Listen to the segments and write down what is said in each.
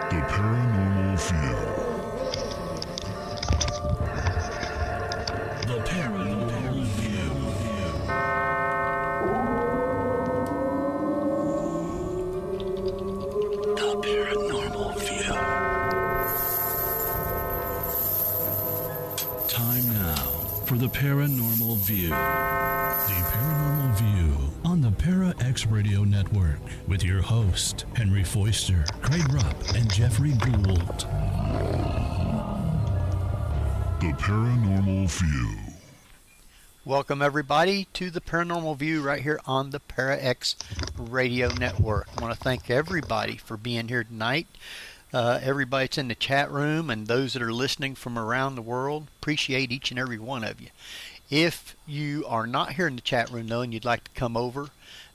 The Paranormal View. The Paranormal View. The Paranormal View. Time now for The Paranormal View. The Paranormal View on the Para X Radio Network with your host, Henry Foister, Craig Rupp, and Jeffrey Gould. The Paranormal View. Welcome, everybody, to the Paranormal View right here on the Para X Radio Network. I want to thank everybody for being here tonight. Everybody that's in the chat room and those that are listening from around the world, appreciate each and every one of you. If you are not here in the chat room, though, and you'd like to come over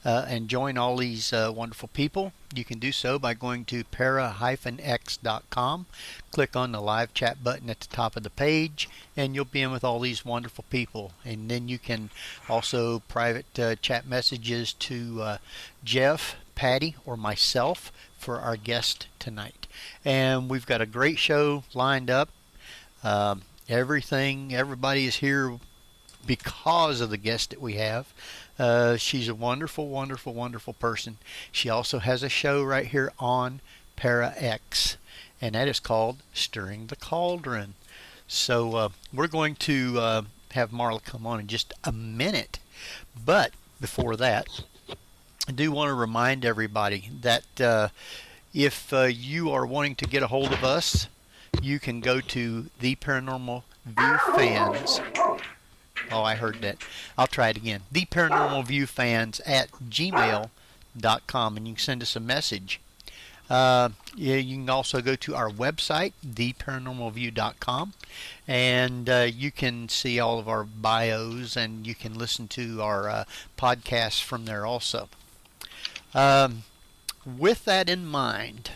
and join all these wonderful people, you can do so by going to para-x.com. Click on the live chat button at the top of the page, and you'll be in with all these wonderful people. And then you can also private chat messages to Jeff, Patty, or myself for our guest tonight. And we've got a great show lined up. Everybody is here because of the guest that we have. She's a wonderful, wonderful, wonderful person. She also has a show right here on Para X, and that is called Stirring the Cauldron. So we're going to have Marla come on in just a minute. But before that, I do want to remind everybody that if you are wanting to get a hold of us, you can go to the Paranormal View Fans. Oh, I heard that. I'll try it again. The Paranormal View Fans at gmail.com, and you can send us a message. You can also go to our website, theparanormalview.com, and you can see all of our bios, and you can listen to our podcasts from there also. With that in mind,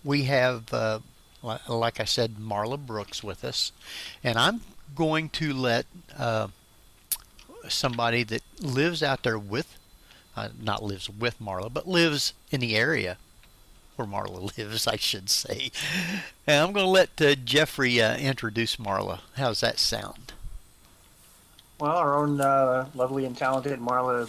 we have, like I said, Marla Brooks with us, and I'm going to let somebody that lives out there with, not lives with Marla, but lives in the area where Marla lives, I should say. And I'm going to let Jeffrey introduce Marla. How's that sound? Well, our own lovely and talented Marla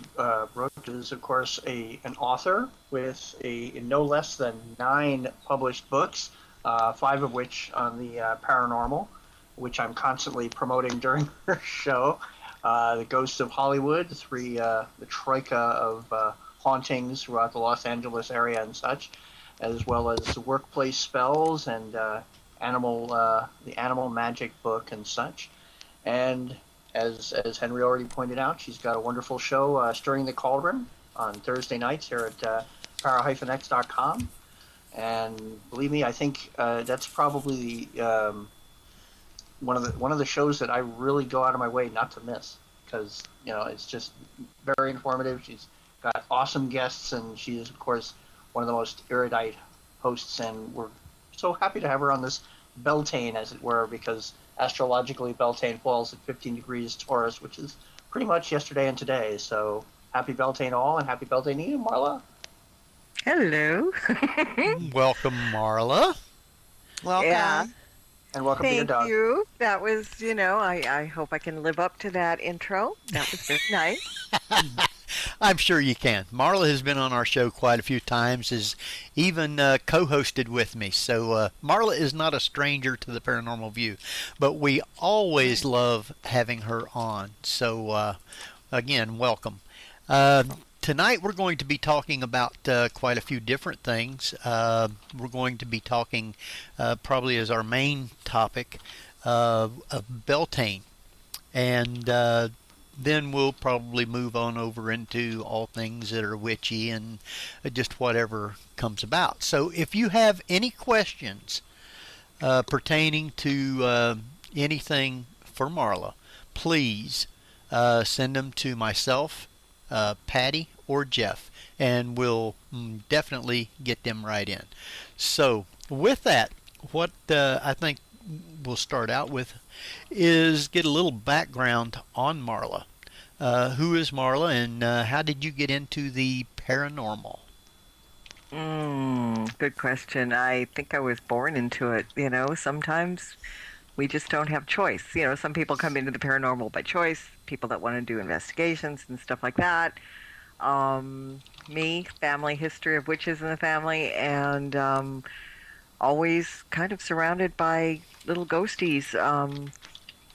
Brooks is, of course, an author with no less than 9 published books, 5 of which on the paranormal, which I'm constantly promoting during her show. The Ghosts of Hollywood, the troika of hauntings throughout the Los Angeles area and such, as well as workplace spells and the animal magic book and such. And as Henry already pointed out, she's got a wonderful show, Stirring the Cauldron, on Thursday nights here at para-x.com. And believe me, I think that's probably one of the shows that I really go out of my way not to miss, because it's just very informative. She's got awesome guests, and she is, of course, one of the most erudite hosts, and we're so happy to have her on this Beltane, as it were, because astrologically Beltane falls at 15 degrees Taurus, which is pretty much yesterday and today. So happy Beltane all, and happy Beltane to you, Marla. Hello. Welcome, Marla. Welcome. Yeah. And welcome to your dog. Thank you. That was, I hope I can live up to that intro. That was very nice. I'm sure you can. Marla has been on our show quite a few times, has even co-hosted with me. So Marla is not a stranger to the Paranormal View, but we always love having her on. So again, welcome. Tonight we're going to be talking about quite a few different things. We're going to be talking probably as our main topic of Beltane, and then we'll probably move on over into all things that are witchy and just whatever comes about. So if you have any questions pertaining to anything for Marla, please send them to myself, Patty, or Jeff, and we'll definitely get them right in. So with that, what I think we'll start out with is get a little background on Marla. Who is Marla, and how did you get into the paranormal? good question. I think I was born into it. Sometimes we just don't have choice. Some people come into the paranormal by choice, people that want to do investigations and stuff like that. Me, family history of witches in the family, and always kind of surrounded by little ghosties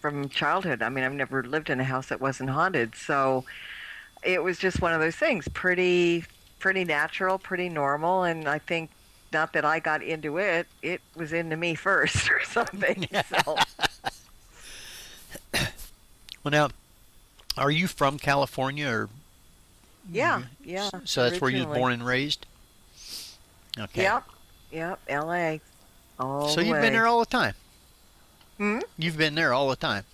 from childhood. I mean, I've never lived in a house that wasn't haunted, so it was just one of those things, pretty natural, pretty normal, and I think not that I got into it, it was into me first or something. So. Well, now, are you from California or? Yeah. So that's where you were born and raised? Okay. Yep, L.A. all So the you've way. been there all the time? Hmm? You've been there all the time?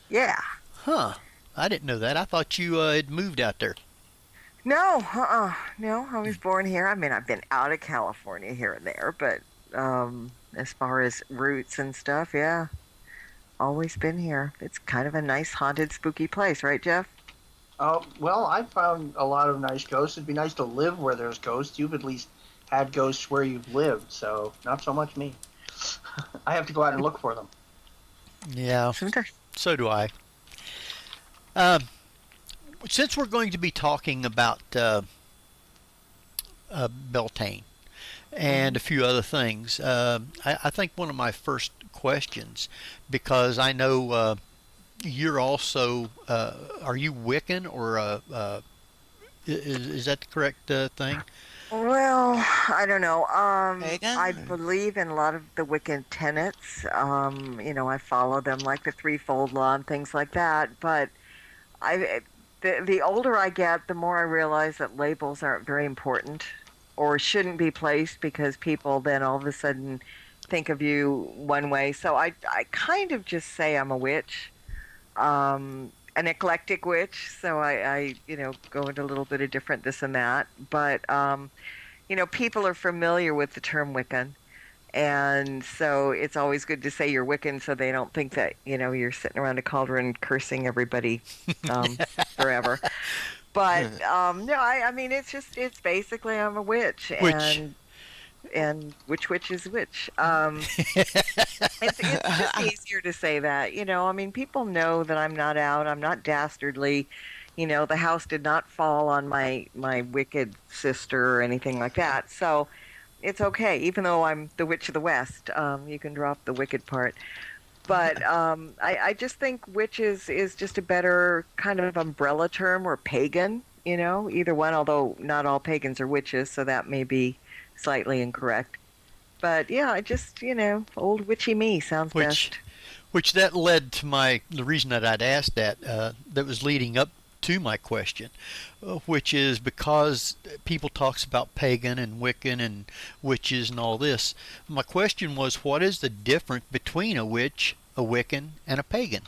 Yeah. Huh. I didn't know that. I thought you had moved out there. No, no, I was born here. I mean, I've been out of California here and there, but as far as roots and stuff, yeah, always been here. It's kind of a nice, haunted, spooky place, right, Jeff? Well, I found a lot of nice ghosts. It'd be nice to live where there's ghosts. You've at least had ghosts where you've lived, so not so much me. I have to go out and look for them. Yeah, so do I. Since we're going to be talking about Beltane and a few other things, I think one of my first questions, because I know you're also, are you Wiccan or is that the correct thing? Well, I don't know. Pagan? I believe in a lot of the Wiccan tenets. I follow them, like the threefold law and things like that. But the older I get, the more I realize that labels aren't very important or shouldn't be placed, because people then all of a sudden think of you one way. So I kind of just say I'm a witch. An eclectic witch, so I go into a little bit of different this and that. But, people are familiar with the term Wiccan. And so it's always good to say you're Wiccan so they don't think that, you're sitting around a cauldron cursing everybody forever. But, no, I mean, it's basically I'm a witch. And which witch is which? It's just easier to say that, I mean, people know that I'm not out. I'm not dastardly. The house did not fall on my wicked sister or anything like that. So it's okay, even though I'm the witch of the West. You can drop the wicked part. But I just think witch is just a better kind of umbrella term, or pagan, either one, although not all pagans are witches, so that may be slightly incorrect. But yeah, I just, old witchy me sounds best. Which that led to the reason that I'd asked that was leading up to my question, which is because people talks about pagan and Wiccan and witches and all this. My question was, what is the difference between a witch, a Wiccan, and a pagan?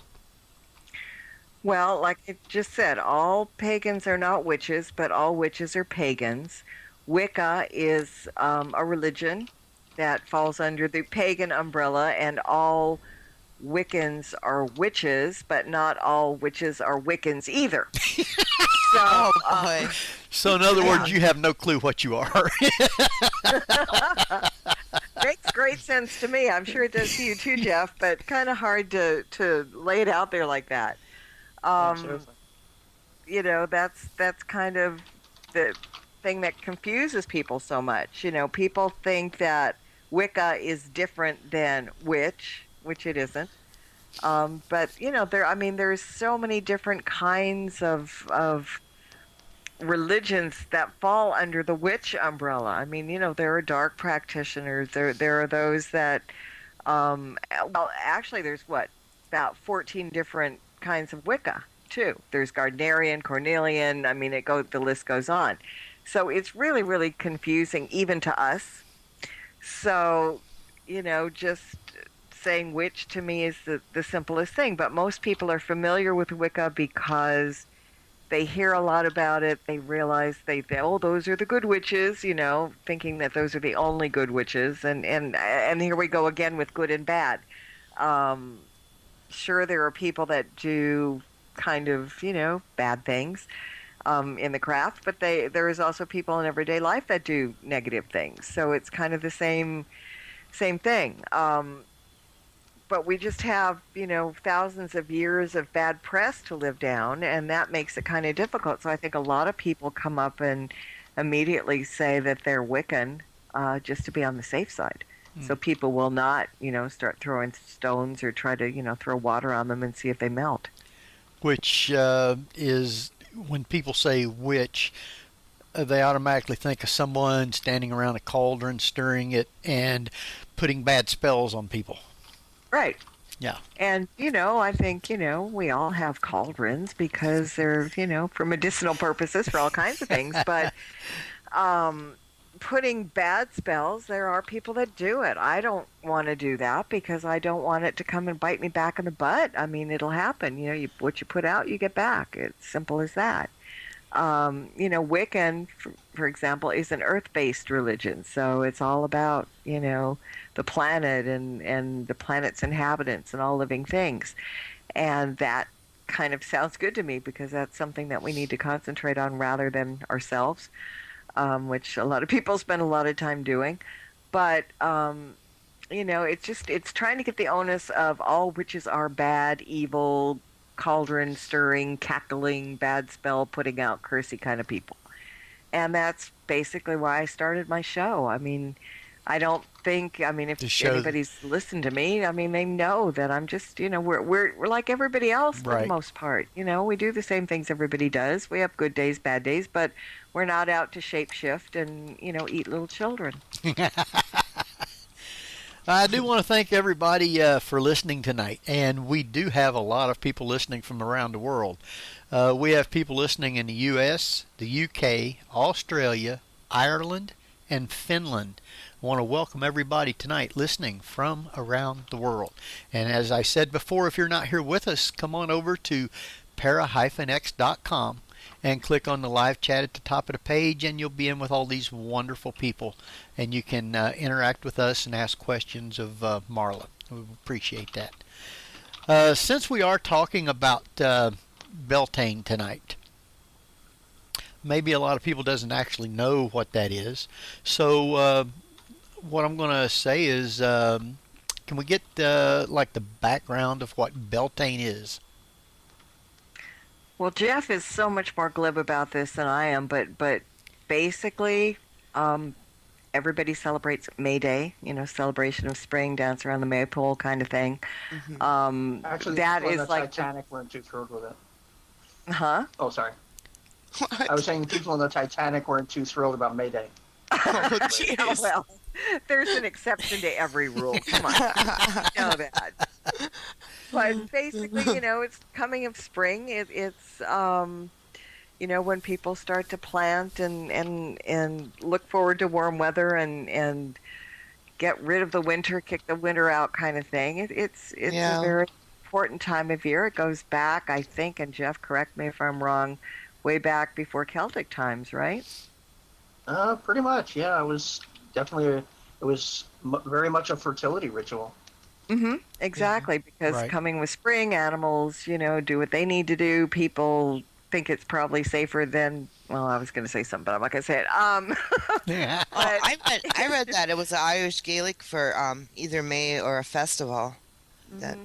Well, like I just said, all pagans are not witches, but all witches are pagans. Wicca is a religion that falls under the pagan umbrella, and all Wiccans are witches, but not all witches are Wiccans either. So, boy. So in other words, you have no clue what you are. Makes great sense to me. I'm sure it does to you too, Jeff, but kind of hard to lay it out there like that. Seriously. That's kind of the thing that confuses people so much. People think that Wicca is different than witch, which it isn't. But there's so many different kinds of religions that fall under the witch umbrella. I mean, there are dark practitioners. There are those that, actually, there's about 14 different kinds of Wicca too. There's Gardnerian, Cornelian. I mean, the list goes on. So it's really, really confusing even to us. So, just saying witch to me is the simplest thing. But most people are familiar with Wicca because they hear a lot about it. They realize those are the good witches, thinking that those are the only good witches. And here we go again with good and bad. Sure, there are people that do kind of, bad things. in the craft, but there is also people in everyday life that do negative things. So it's kind of the same thing. But we just have, thousands of years of bad press to live down, and that makes it kind of difficult. So I think a lot of people come up and immediately say that they're Wiccan just to be on the safe side. So people will not, start throwing stones or try to, throw water on them and see if they melt. Which is, when people say witch, they automatically think of someone standing around a cauldron, stirring it, and putting bad spells on people. Right. Yeah. And, I think, we all have cauldrons because they're, for medicinal purposes, for all kinds of things. But putting bad spells, there are people that do it. I don't want to do that because I don't want it to come and bite me back in the butt. I mean, it'll happen. What you put out, you get back. It's simple as that. Wiccan, for example, is an earth-based religion. So it's all about, the planet and the planet's inhabitants and all living things. And that kind of sounds good to me because that's something that we need to concentrate on rather than ourselves, which a lot of people spend a lot of time doing. But, it's trying to get the onus of all witches are bad, evil, cauldron stirring, cackling, bad spell putting out, cursey kind of people. And that's basically why I started my show. I mean, I don't think, if anybody's listened to me, they know that I'm just, we're like everybody else for the most part. We do the same things everybody does. We have good days, bad days, but we're not out to shapeshift and, eat little children. I do want to thank everybody for listening tonight, and we do have a lot of people listening from around the world. We have people listening in the U.S., the UK, Australia, Ireland, and Finland. I want to welcome everybody tonight listening from around the world. And as I said before, if you're not here with us, come on over to para-x.com and click on the live chat at the top of the page, and you'll be in with all these wonderful people, and you can interact with us and ask questions of Marla. We appreciate that. Since we are talking about Beltane tonight, maybe a lot of people doesn't actually know what that is. So what I'm going to say is, can we get the background of what Beltane is? Well, Jeff is so much more glib about this than I am, but basically, everybody celebrates May Day, celebration of spring, dance around the maypole kind of thing. Mm-hmm. Actually, that is the like Titanic weren't too thrilled with it. Huh? Oh, sorry. I was saying people on the Titanic weren't too thrilled about May Day. Oh, jeez. Well, there's an exception to every rule. Come on, you know that. But basically, it's coming of spring. It's when people start to plant and look forward to warm weather and get rid of the winter, kick the winter out, kind of thing. It's a very important time of year. It goes back, I think, and Jeff, correct me if I'm wrong, way back before Celtic times, right? Pretty much, yeah. It was definitely very much a fertility ritual. Mm-hmm. Exactly, because coming with spring, animals, do what they need to do. People think it's probably safer than. Well, I was going to say something, but I'm not going to say it. Yeah. I read that it was an Irish Gaelic for either May or a festival. Mm-hmm. That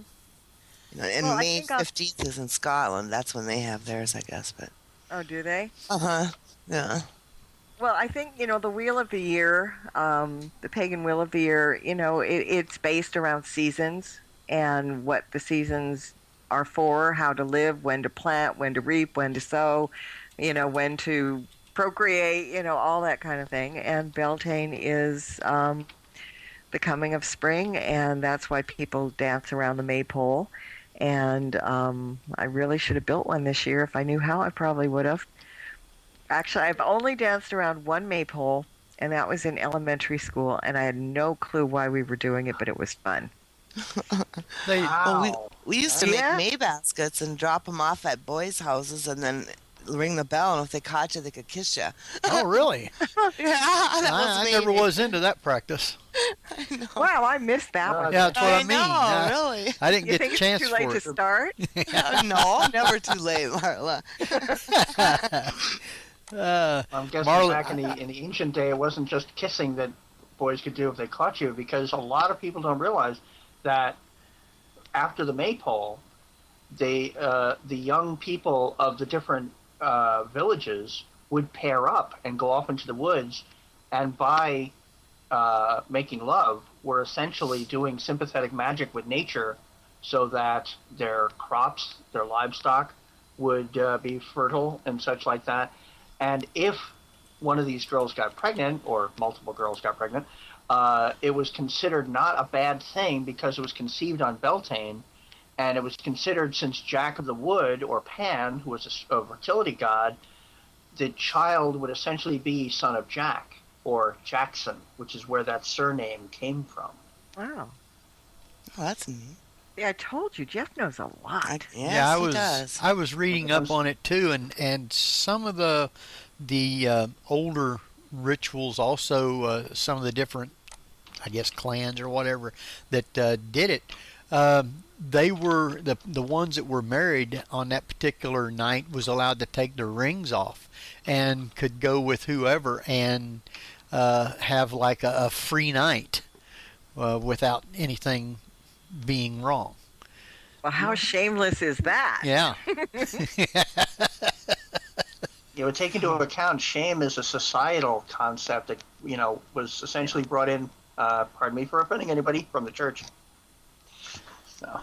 and May 15th is in Scotland. That's when they have theirs, I guess. But oh, do they? Yeah. Well, I think, the Wheel of the Year, the pagan Wheel of the Year, it's based around seasons and what the seasons are for, how to live, when to plant, when to reap, when to sow, when to procreate, all that kind of thing. And Beltane is the coming of spring, and that's why people dance around the maypole. And I really should have built one this year. If I knew how, I probably would have. Actually, I've only danced around one maypole, and that was in elementary school, and I had no clue why we were doing it, but it was fun. Well, we used to make May baskets and drop them off at boys' houses and then ring the bell, and if they caught you, they could kiss you. Oh, really? Yeah, I never was into that practice. I know. Wow, I missed that one. Yeah, that's what I mean. know, really. I didn't You get think a it's chance too late for to it. start? No, never too late, Marla. I'm guessing Marla- back in the ancient day, it wasn't just kissing that boys could do if they caught you, because a lot of people don't realize that after the maypole, the young people of the different villages would pair up and go off into the woods, and by making love, were essentially doing sympathetic magic with nature, so that their crops, their livestock, would be fertile and such like that. And if one of these girls got pregnant, or multiple girls got pregnant, it was considered not a bad thing because it was conceived on Beltane, and it was considered, since Jack of the Wood, or Pan, who was a fertility god, the child would essentially be son of Jack, or Jackson, which is where that surname came from. Wow. Oh, that's neat. Yeah, I told you, Jeff knows a lot. Yes, he does. I was reading up on it too, and some of the older rituals, also some of the different, I guess, clans or whatever that did it. They were the ones that were married on that particular night was allowed to take their rings off and could go with whoever and have like a free night without anything being wrong. Well, how shameless is that? Yeah. You know, take into account shame is a societal concept that, you know, was essentially brought in, pardon me for offending anybody, from the church. So,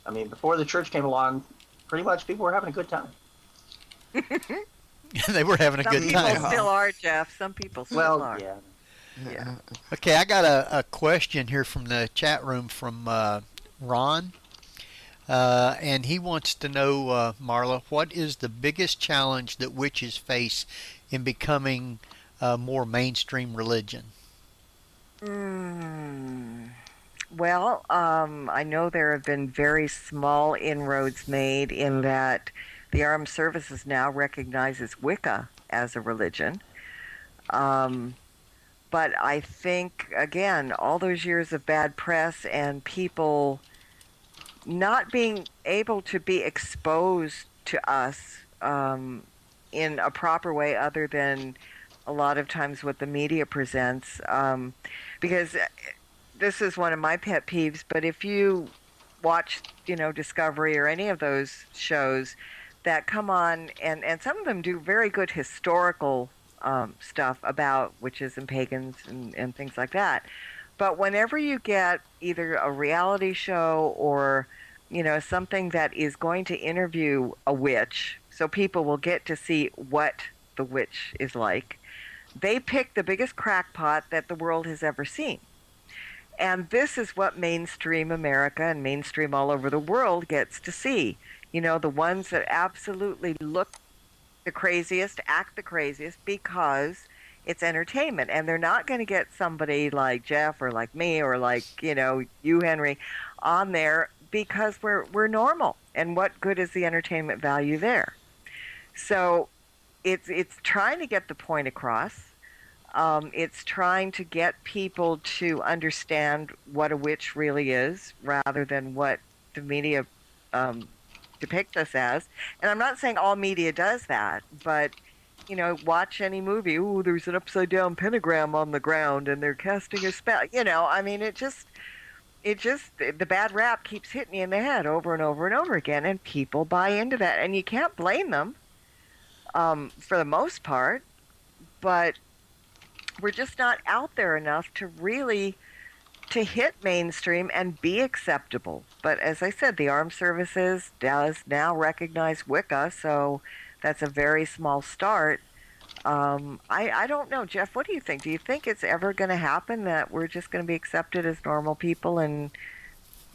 I mean, before the church came along, pretty much people were having a good time. They were having a Some good people time. still are, Jeff. Some people still are. Yeah. Yeah. Okay, I got a question here from the chat room from Ron. And he wants to know, Marla, what is the biggest challenge that witches face in becoming a more mainstream religion? Well, I know there have been very small inroads made in that the armed services now recognizes Wicca as a religion. But I think, again, all those years of bad press and people not being able to be exposed to us in a proper way other than a lot of times what the media presents. Because this is one of my pet peeves, but if you watch, you know, Discovery or any of those shows that come on, and some of them do very good historical stuff about witches and pagans and things like that. But whenever you get either a reality show or, you know, something that is going to interview a witch, so people will get to see what the witch is like, they pick the biggest crackpot that the world has ever seen. And this is what mainstream America and mainstream all over the world gets to see. You know, the ones that absolutely look the craziest, act the craziest, because it's entertainment. And they're not going to get somebody like Jeff or like me or like, you know, you, Henry, on there because we're normal. And what good is the entertainment value there? So it's trying to get the point across. It's trying to get people to understand what a witch really is rather than what the media depict us as. And I'm not saying all media does that, but, you know, watch any movie. Ooh, there's an upside down pentagram on the ground and they're casting a spell. You know, I mean, it just, the bad rap keeps hitting you in the head over and over and over again, and people buy into that. And you can't blame them for the most part, but we're just not out there enough to really to hit mainstream and be acceptable. But as I said, the armed services does now recognize Wicca, so that's a very small start. I don't know, Jeff, what do you think? Do you think it's ever going to happen that we're just going to be accepted as normal people and,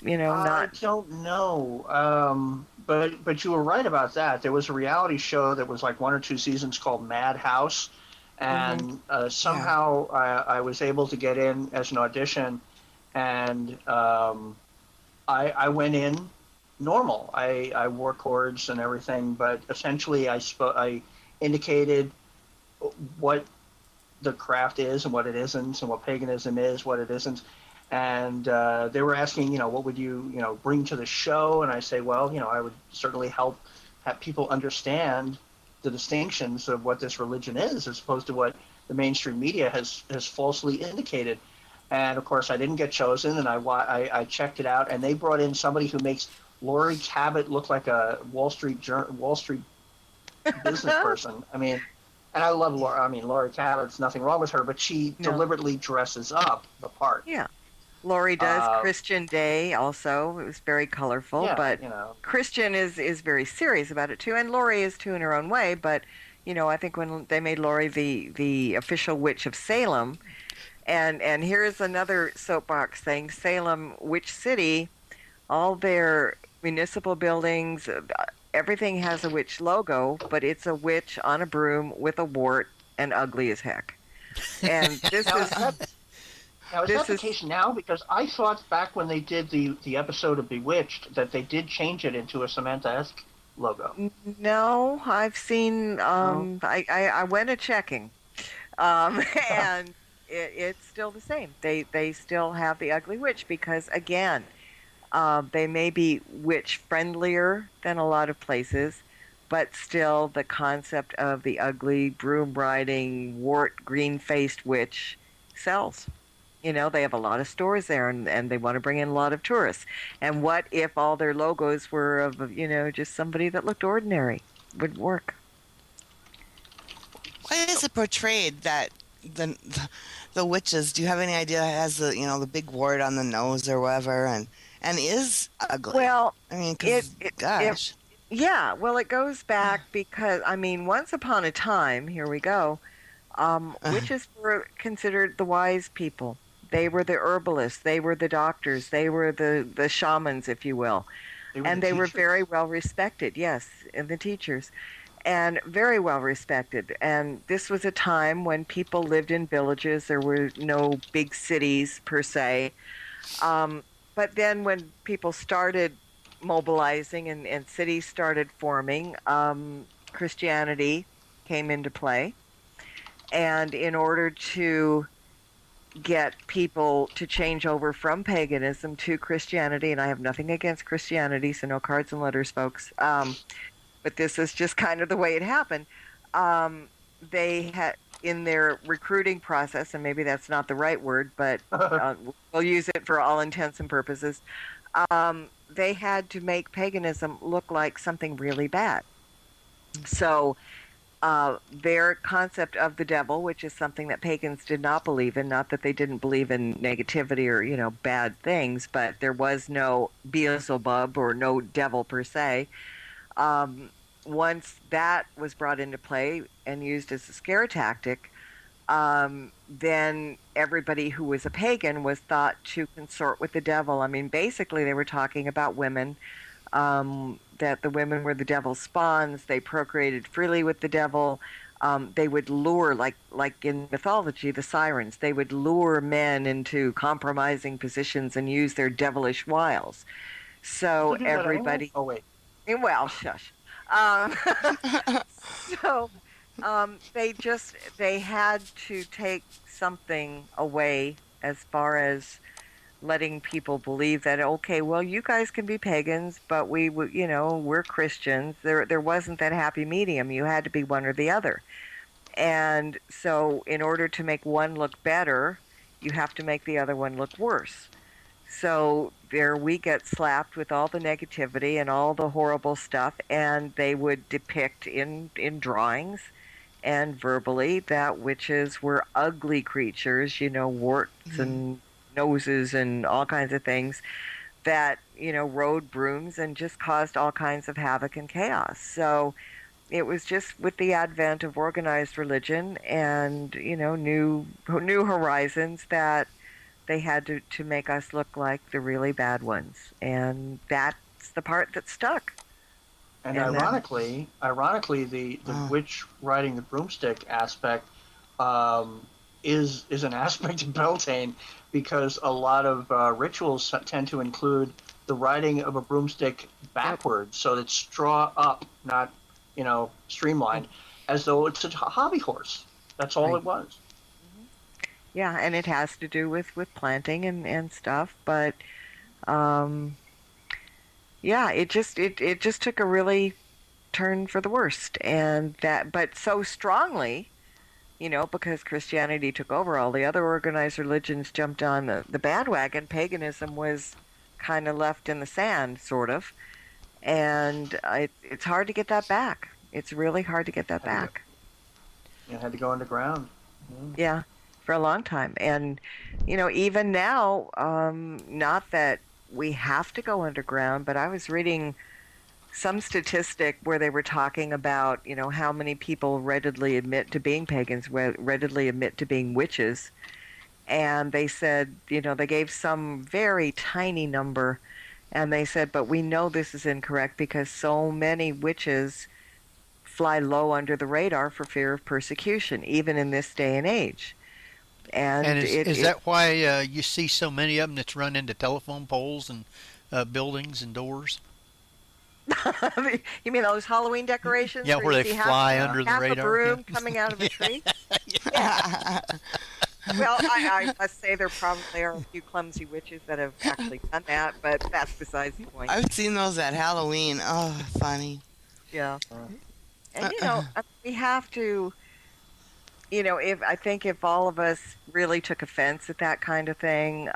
you know, not... I don't know. But you were right about that. There was a reality show that was like 1 or 2 seasons called Madhouse, and somehow I was able to get in as an audition, and I went in normal. I wore cords and everything, but essentially I indicated what the craft is and what it isn't, and what paganism is, what it isn't. And they were asking, what would you, bring to the show? And I say, well, I would certainly help have people understand the distinctions of what this religion is, as opposed to what the mainstream media has falsely indicated. And of course, I didn't get chosen, and I checked it out, and they brought in somebody who makes Laurie Cabot look like a Wall Street business person. I mean, and I love Laurie. I mean, Laurie Cabot's nothing wrong with her, but she deliberately dresses up the part. Yeah. Laurie does. Christian Day also. It was very colorful, but Christian is very serious about it too, and Laurie is too in her own way. But I think when they made Laurie the official witch of Salem, and here's another soapbox thing: Salem, witch city, all their municipal buildings, everything has a witch logo, but it's a witch on a broom with a wart and ugly as heck. And this is. Now, is that the case now? Because I thought back when they did the episode of Bewitched that they did change it into a Samantha-esque logo. No, I've seen. I went a checking, and it's still the same. They still have the ugly witch because, again, they may be witch friendlier than a lot of places, but still the concept of the ugly broom riding wart green faced witch sells. They have a lot of stores there, and they want to bring in a lot of tourists. And what if all their logos were of, just somebody that looked ordinary? Would work. Why is it portrayed that the witches? Do you have any idea? Has the big wart on the nose or whatever, and is ugly? Well, I mean, gosh. Yeah, well, it goes back because once upon a time, here we go. Witches were considered the wise people. They were the herbalists. They were the doctors. They were the shamans, if you will. They were very well respected, yes, and the teachers. And very well respected. And this was a time when people lived in villages. There were no big cities, per se. But then when people started mobilizing and cities started forming, Christianity came into play. And in order to get people to change over from paganism to Christianity, and I have nothing against Christianity, so no cards and letters, folks, but this is just kind of the way it happened. They had, in their recruiting process, and maybe that's not the right word, but we'll use it for all intents and purposes, they had to make paganism look like something really bad. So their concept of the devil, which is something that pagans did not believe in, not that they didn't believe in negativity or, bad things, but there was no Beelzebub or no devil per se. Once that was brought into play and used as a scare tactic, then everybody who was a pagan was thought to consort with the devil. Basically they were talking about women, that the women were the devil's spawns. They procreated freely with the devil. They would lure, like in mythology, the sirens. They would lure men into compromising positions and use their devilish wiles. So everybody... Oh, wait. Well, shush. So they had to take something away as far as letting people believe that, okay, well, you guys can be pagans, but we're Christians. There wasn't that happy medium. You had to be one or the other. And so in order to make one look better, you have to make the other one look worse. So there we get slapped with all the negativity and all the horrible stuff, and they would depict in drawings and verbally that witches were ugly creatures, warts and noses and all kinds of things that, rode brooms and just caused all kinds of havoc and chaos. So it was just with the advent of organized religion and, new horizons that they had to make us look like the really bad ones. And that's the part that stuck. And ironically, the witch riding the broomstick aspect is an aspect of Beltane, because a lot of rituals tend to include the riding of a broomstick backwards, so it's straw up, not, streamlined, as though it's a hobby horse. That's all it was. Yeah, and it has to do with planting and stuff, but it just took a really turn for the worst, but so strongly, because Christianity took over, all the other organized religions jumped on the bandwagon. Paganism was kind of left in the sand, sort of, and it's hard to get that back. It's really hard to get that back. It had to go underground. Yeah, for a long time. And, even now, not that we have to go underground, but I was reading some statistic where they were talking about, how many people readily admit to being pagans, readily admit to being witches. And they said, they gave some very tiny number, and they said, but we know this is incorrect because so many witches fly low under the radar for fear of persecution, even in this day and age. And is that why you see so many of them that's run into telephone poles and buildings and doors? You mean those Halloween decorations? Yeah, where they fly under the radar. Half a broom coming out of a tree? Yeah. Well, I must say there probably are a few clumsy witches that have actually done that, but that's besides the point. I've seen those at Halloween. Oh, funny. Yeah. And, we have to, if all of us really took offense at that kind of thing,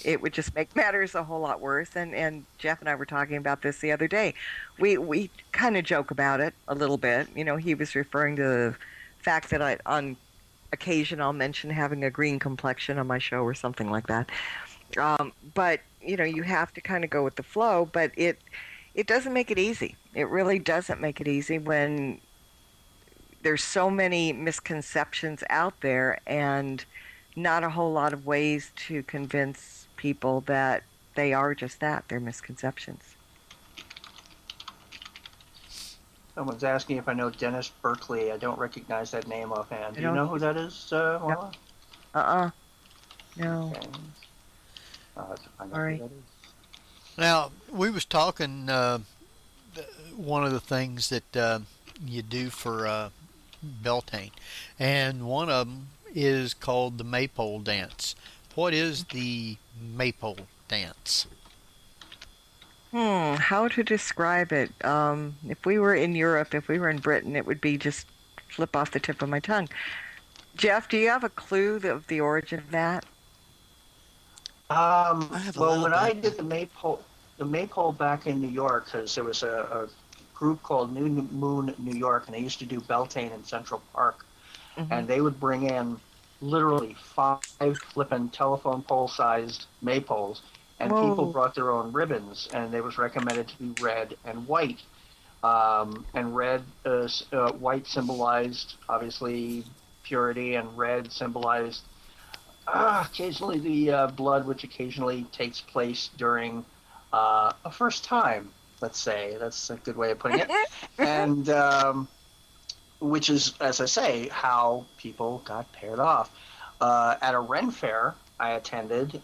it would just make matters a whole lot worse. And Jeff and I were talking about this the other day. We kind of joke about it a little bit. He was referring to the fact that on occasion I'll mention having a green complexion on my show or something like that. But, you have to kind of go with the flow, but it doesn't make it easy. It really doesn't make it easy when there's so many misconceptions out there and not a whole lot of ways to convince people that they are just that. They're misconceptions. Someone's asking if I know Dennis Berkeley. I don't recognize that name offhand. Do you know who that is, Marla? No. Okay. Sorry. Now, we was talking, one of the things that you do for Beltane, and one of them is called the Maypole Dance. What is the Maypole Dance? How to describe it? If we were in Europe, if we were in Britain, it would be just flip off the tip of my tongue. Jeff, do you have a clue of the origin of that? When I did the Maypole back in New York, because there was a group called New Moon New York, and they used to do Beltane in Central Park, and they would bring in literally 5 flippin' telephone pole-sized maypoles, and people brought their own ribbons, and they was recommended to be red and white. And white symbolized, obviously, purity, and red symbolized occasionally the blood, which occasionally takes place during a first time, let's say. That's a good way of putting it. And which is, as I say, how people got paired off. At a Ren fair I attended,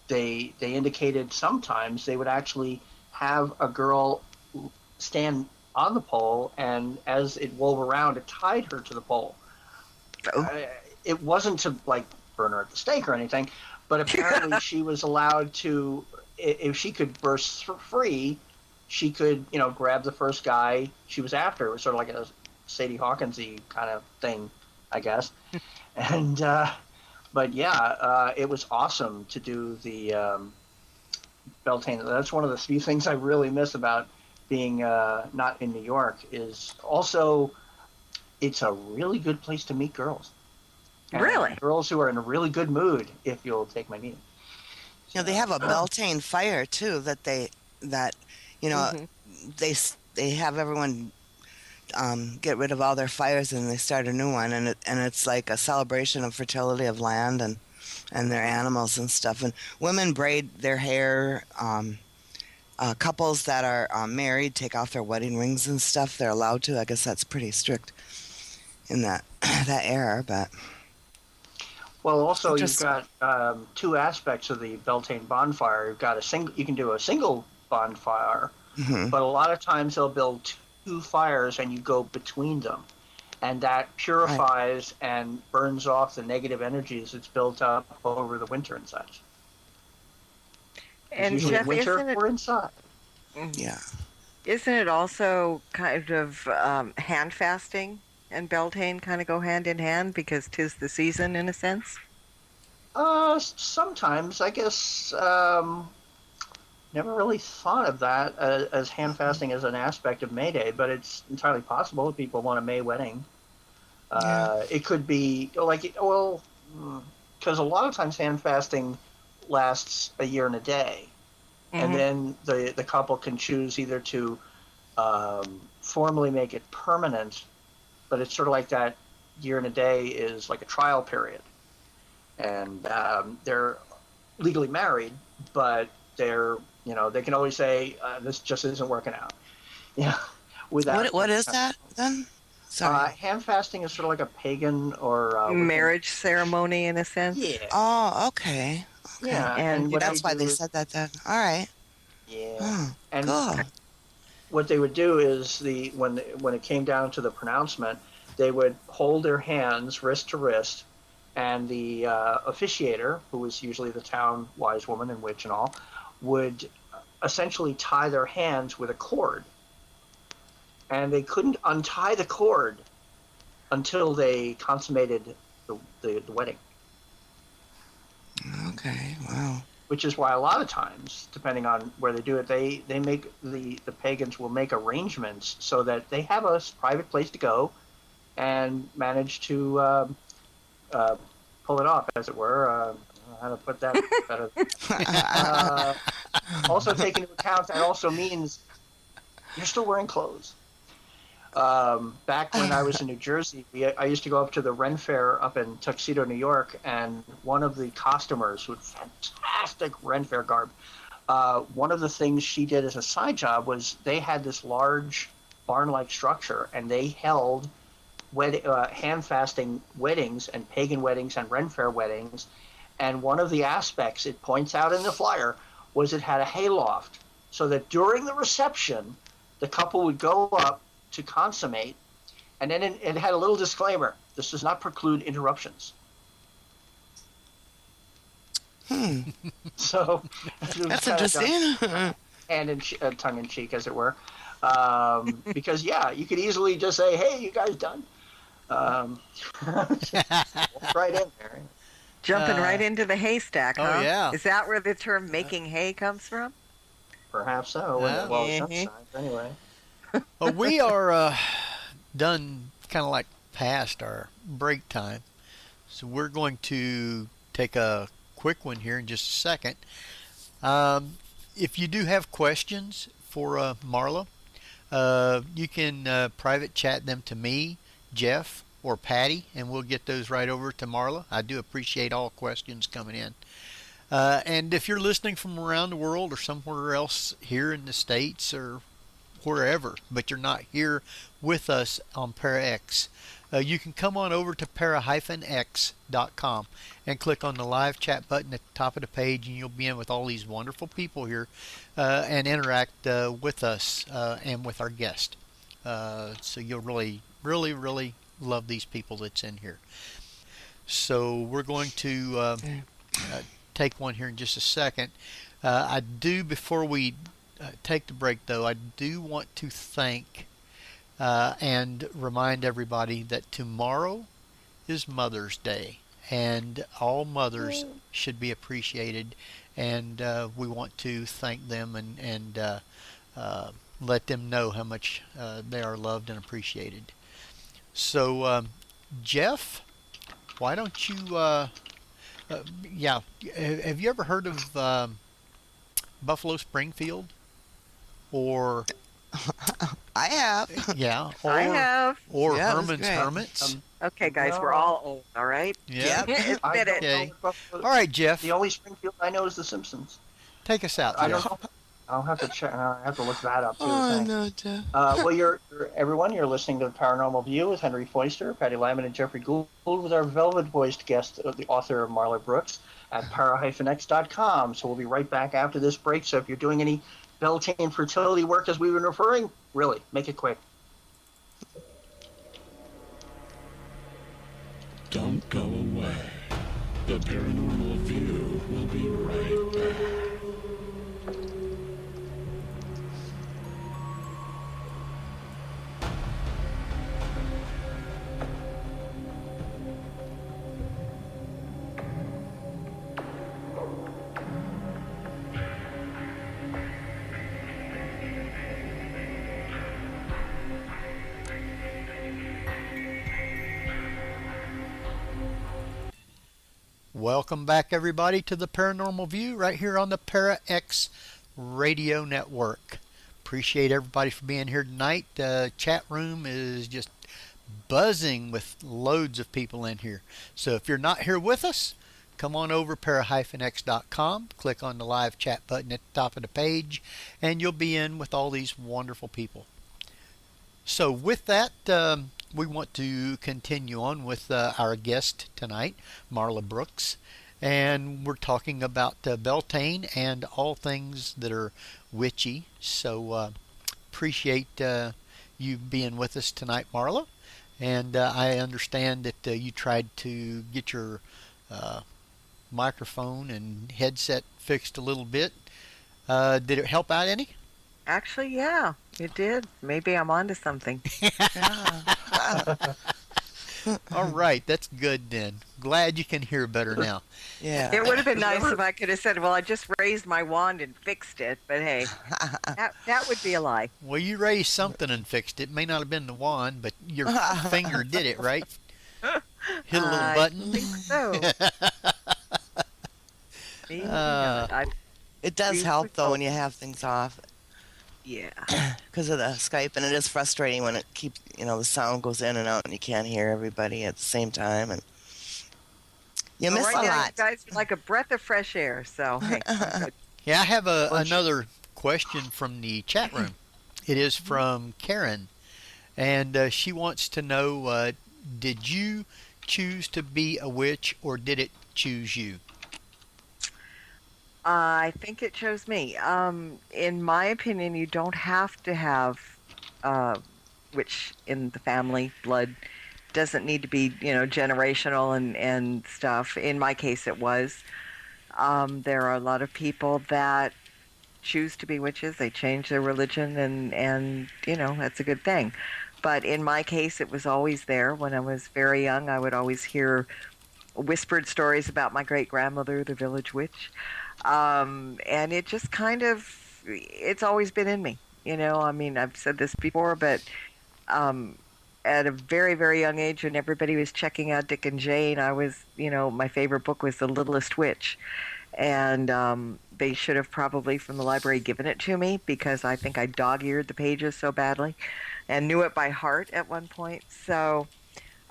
they indicated sometimes they would actually have a girl stand on the pole, and as it wove around, it tied her to the pole. It wasn't to burn her at the stake or anything, but apparently she was allowed to, if she could burst free, she could grab the first guy she was after. It was sort of like a Sadie Hawkins-y kind of thing, I guess. And but yeah, it was awesome to do the Beltane. That's one of the few things I really miss about being not in New York, is also it's a really good place to meet girls. And really? Girls who are in a really good mood, if you'll take my meaning. They have a Beltane fire too they have everyone get rid of all their fires and they start a new one, and it's like a celebration of fertility of land and their animals and stuff. And women braid their hair. Couples that are married take off their wedding rings and stuff. They're allowed to. I guess that's pretty strict in that era, but. Well, also you've got two aspects of the Beltane bonfire. You've got you can do a single bonfire, but a lot of times they'll build two fires and you go between them, and that purifies and burns off the negative energies that's built up over the winter and such. And usually Jeff, winter or inside. Yeah. Isn't it also kind of hand fasting and Beltane kind of go hand in hand because 'tis the season in a sense? Sometimes, I guess. Never really thought of that as hand fasting as an aspect of May Day, but it's entirely possible if people want a May wedding. It could be like, because a lot of times hand fasting lasts a year and a day, and then the couple can choose either to formally make it permanent, but it's sort of like that year and a day is like a trial period, and they're legally married, but they're they can always say this just isn't working out. Yeah. What is that then? Sorry. Hand fasting is sort of like a pagan or marriage ceremony in a sense. Yeah. Oh, okay. Yeah, and that's why they said that then. All right. Yeah. And cool. What they would do is when it came down to the pronouncement, they would hold their hands wrist to wrist, and the officiator, who was usually the town wise woman and witch and all, would essentially tie their hands with a cord. And they couldn't untie the cord until they consummated the wedding. Okay, wow. Which is why a lot of times, depending on where they do it, they make the pagans will make arrangements so that they have a private place to go and manage to pull it off, as it were. How to put that better. Also take into account that also means you're still wearing clothes. Back when I was in New Jersey, I used to go up to the Ren Fair up in Tuxedo, New York, and one of the costumers with fantastic Ren Fair garb, one of the things she did as a side job was they had this large barn-like structure, and they held hand fasting weddings and pagan weddings and Ren Fair weddings. And one of the aspects it points out in the flyer was it had a hayloft, so that during the reception, the couple would go up to consummate, and then it had a little disclaimer: this does not preclude interruptions. So that's interesting. And tongue in cheek, as it were, because you could easily just say, "Hey, you guys done?" Right in there. Jumping right into the haystack, huh? Oh, yeah. Is that where the term making hay comes from? Perhaps so. Well, sometimes, anyway. Well, we are done, kind of like past our break time. So we're going to take a quick one here in just a second. If you do have questions for Marla, you can private chat them to me, Jeff, or Patty, and we'll get those right over to Marla. I do appreciate all questions coming in. And if you're listening from around the world or somewhere else here in the States or wherever, but you're not here with us on ParaX, you can come on over to para-x.com and click on the live chat button at the top of the page, and you'll be in with all these wonderful people here and interact with us and with our guest. So you'll really, really, really love these people that's in here. So we're going to take one here in just a second. Before we take the break, though, I do want to thank and remind everybody that tomorrow is Mother's Day, and all mothers should be appreciated, and we want to thank them and let them know how much they are loved and appreciated. So, Jeff, why don't you, have you ever heard of Buffalo Springfield? Or I have. Yeah. I have. Or Herman's Hermits. Okay, guys, we're all old, all right? Yeah. Admit it. Okay. All right, Jeff. The only Springfield I know is The Simpsons. Take us out, I Jeff. don't know. I'll have to check. I have to look that up too. Oh, Thanks. no, Jeff. Everyone, you're listening to the Paranormal View with Henry Foister, Patty Lyman, and Jeffrey Gould, with our velvet-voiced guest, the author of Marla Brooks, at para-x.com. So we'll be right back after this break. So if you're doing any Beltane fertility work, as we've been referring, really, make it quick. Don't go away. The Paranormal View will be right back. Welcome back, everybody, to the Paranormal View right here on the Para-X Radio Network. Appreciate everybody for being here tonight. The chat room is just buzzing with loads of people in here. So if you're not here with us, come on over para-x.com, click on the live chat button at the top of the page, and you'll be in with all these wonderful people. So with that, we want to continue on with our guest tonight, Marla Brooks, and we're talking about Beltane and all things that are witchy. So appreciate you being with us tonight, Marla. And I understand that you tried to get your microphone and headset fixed a little bit. Did it help out any? Actually, yeah, it did. Maybe I'm onto something. All right, that's good then. Glad you can hear better now. Yeah. It would have been nice if I could have said, well, I just raised my wand and fixed it, but hey, that would be a lie. Well, you raised something and fixed it. May not have been the wand, but your finger did it, right? Hit a little button. I think so. It does help, though, when you have things off. Yeah. Because of the Skype, and it is frustrating when it keeps, the sound goes in and out and you can't hear everybody at the same time, and you miss right a now, lot. you guys are like a breath of fresh air, so hey. Yeah, I have another question from the chat room. It is from Karen, and she wants to know, did you choose to be a witch, or did it choose you? I think it chose me. In my opinion, you don't have to have witch in the family. Blood doesn't need to be, generational and stuff. In my case, it was. There are a lot of people that choose to be witches. They change their religion, and that's a good thing. But in my case, it was always there. When I was very young, I would always hear whispered stories about my great-grandmother, the village witch. And it just it's always been in me. I've said this before, but at a very, very young age, when everybody was checking out Dick and Jane, I was, my favorite book was The Littlest Witch. And they should have probably, from the library, given it to me, because I think I dog-eared the pages so badly and knew it by heart at one point. So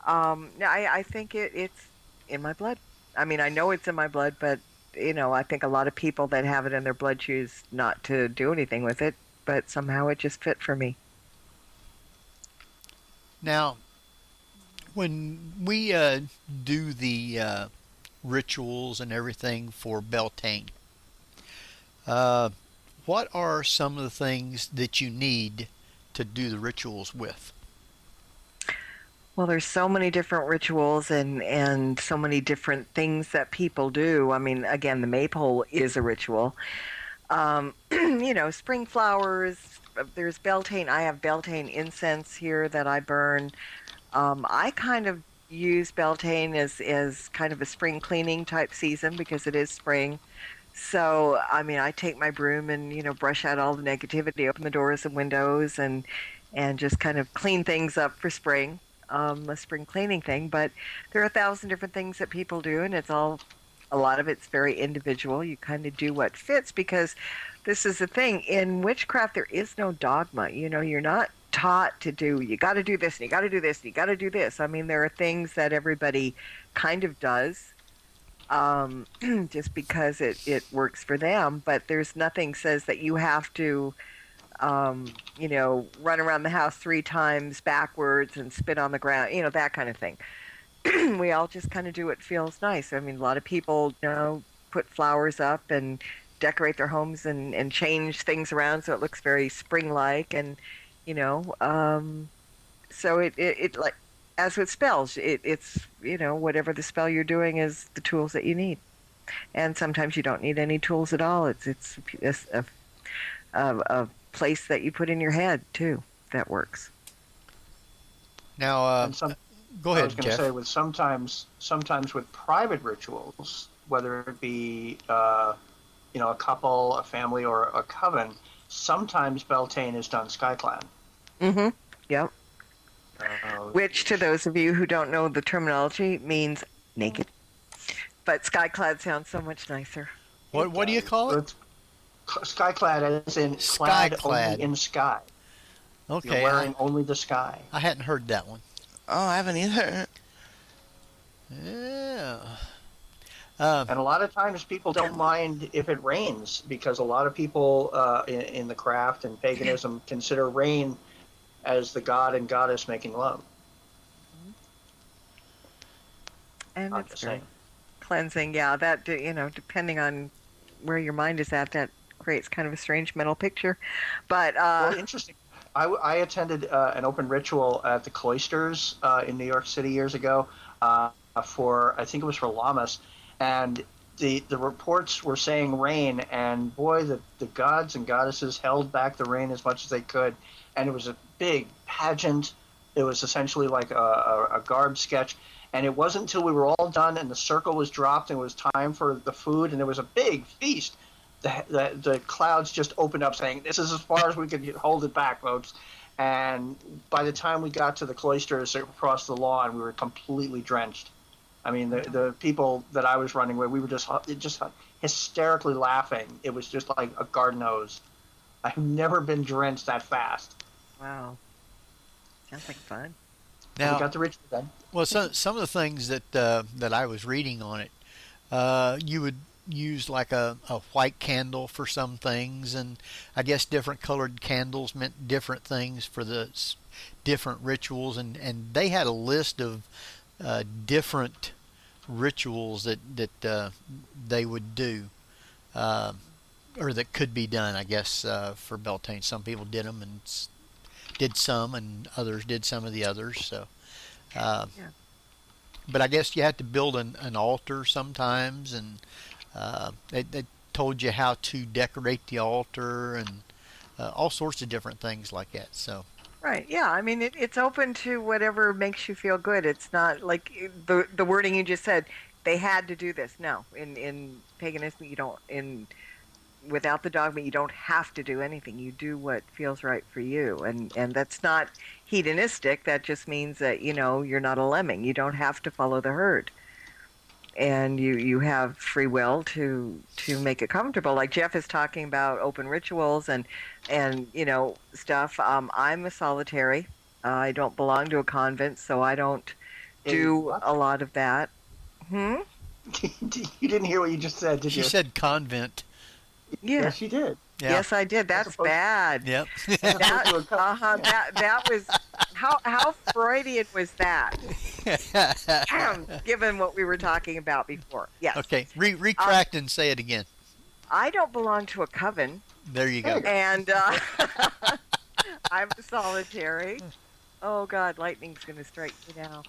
I think it's in my blood. I know it's in my blood, but I think a lot of people that have it in their blood choose not to do anything with it, but somehow it just fit for me. Now, when we do the rituals and everything for Beltane, what are some of the things that you need to do the rituals with? Well, there's so many different rituals and so many different things that people do. Again, the maypole is a ritual. Spring flowers, there's Beltane. I have Beltane incense here that I burn. I kind of use Beltane as kind of a spring cleaning type season because it is spring. So, I take my broom and, brush out all the negativity, open the doors and windows and just kind of clean things up for spring. A spring cleaning thing, but there are 1,000 different things that people do, and a lot of it's very individual. You kind of do what fits, because this is the thing. In witchcraft, there is no dogma. You're not taught to do, you got to do this, and you got to do this, and you got to do this. There are things that everybody kind of does. just because it works for them. But there's nothing says that you have to, run around the house 3 times backwards and spit on the ground, that kind of thing. We all just kind of do what feels nice. I mean, a lot of people, put flowers up and decorate their homes and change things around so it looks very spring-like. And, so it like, as with spells, it's, whatever the spell you're doing is the tools that you need. And sometimes you don't need any tools at all. It's a place that you put in your head, too, that works. Now, go ahead, I was going to say, with sometimes with private rituals, whether it be a couple, a family, or a coven, sometimes Beltane is done skyclad. Mm-hmm. Yep. Which, to those of you who don't know the terminology, means naked. But skyclad sounds so much nicer. What do you call it? Skyclad, as in clad only in sky. Okay. You're wearing only the sky. I hadn't heard that one. Oh, I haven't either. Yeah. And a lot of times people don't mind if it rains, because a lot of people in the craft and paganism consider rain as the god and goddess making love. And it's very cleansing. Yeah, that, depending on where your mind is at, that creates kind of a strange mental picture. But well, interesting. I attended an open ritual at the cloisters in New York City years ago for, I think it was for Lammas, and the reports were saying rain, and boy, the gods and goddesses held back the rain as much as they could, and it was a big pageant. It was essentially like a garb sketch, and it wasn't until we were all done and the circle was dropped and it was time for the food and there was a big feast, the clouds just opened up saying, this is as far as we could hold it back, folks. And by the time we got to the cloisters across the lawn, we were completely drenched. I mean, the people that I was running with, we were just hysterically laughing. It was just like a garden hose. I've never been drenched that fast. Wow. Sounds like fun. Now, we got the ritual done. Well, some of the things that I was reading on it, you would use like a white candle for some things, and I guess different colored candles meant different things for the different rituals, and they had a list of different rituals that they would do, or that could be done, I guess, for Beltane. Some people did them and did some, and others did some of the others. So, Yeah. But I guess you had to build an altar sometimes, and they told you how to decorate the altar and all sorts of different things like that. So. Right. Yeah. I mean, it's open to whatever makes you feel good. It's not like the wording you just said. They had to do this. No, in paganism, you don't. Without the dogma, you don't have to do anything. You do what feels right for you, and that's not hedonistic. That just means that you're not a lemming. You don't have to follow the herd, and you have free will to make it comfortable. Like Jeff is talking about open rituals and stuff. I'm a solitary. I don't belong to a convent, so I don't do a lot of that. You didn't hear what you just said, did you? She said convent. Yeah. Yes, you did. Yeah. Yes, I did. That's bad. Yep. That was how Freudian was that? Given what we were talking about before. Yes. Okay. Retract and say it again. I don't belong to a coven. There you go. And I'm a solitary. Oh God, lightning's going to strike me now.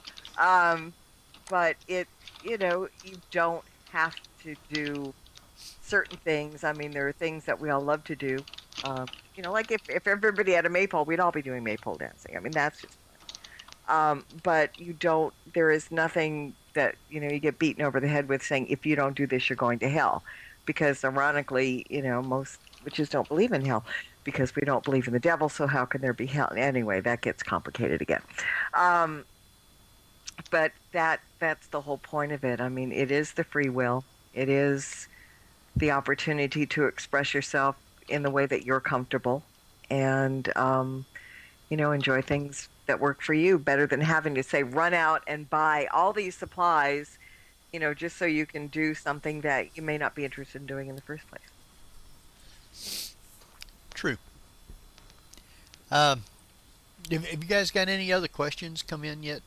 But you don't have to do certain things. I mean, there are things that we all love to do. Like if everybody had a maypole, we'd all be doing maypole dancing. I mean, that's just fun. But there is nothing that, you get beaten over the head with saying, if you don't do this, you're going to hell. Because ironically, most witches don't believe in hell because we don't believe in the devil. So how can there be hell? Anyway, that gets complicated again. But that's the whole point of it. I mean, it is the free will. It is the opportunity to express yourself in the way that you're comfortable and, enjoy things that work for you better than having to say, run out and buy all these supplies just so you can do something that you may not be interested in doing in the first place. True. Have you guys got any other questions come in yet?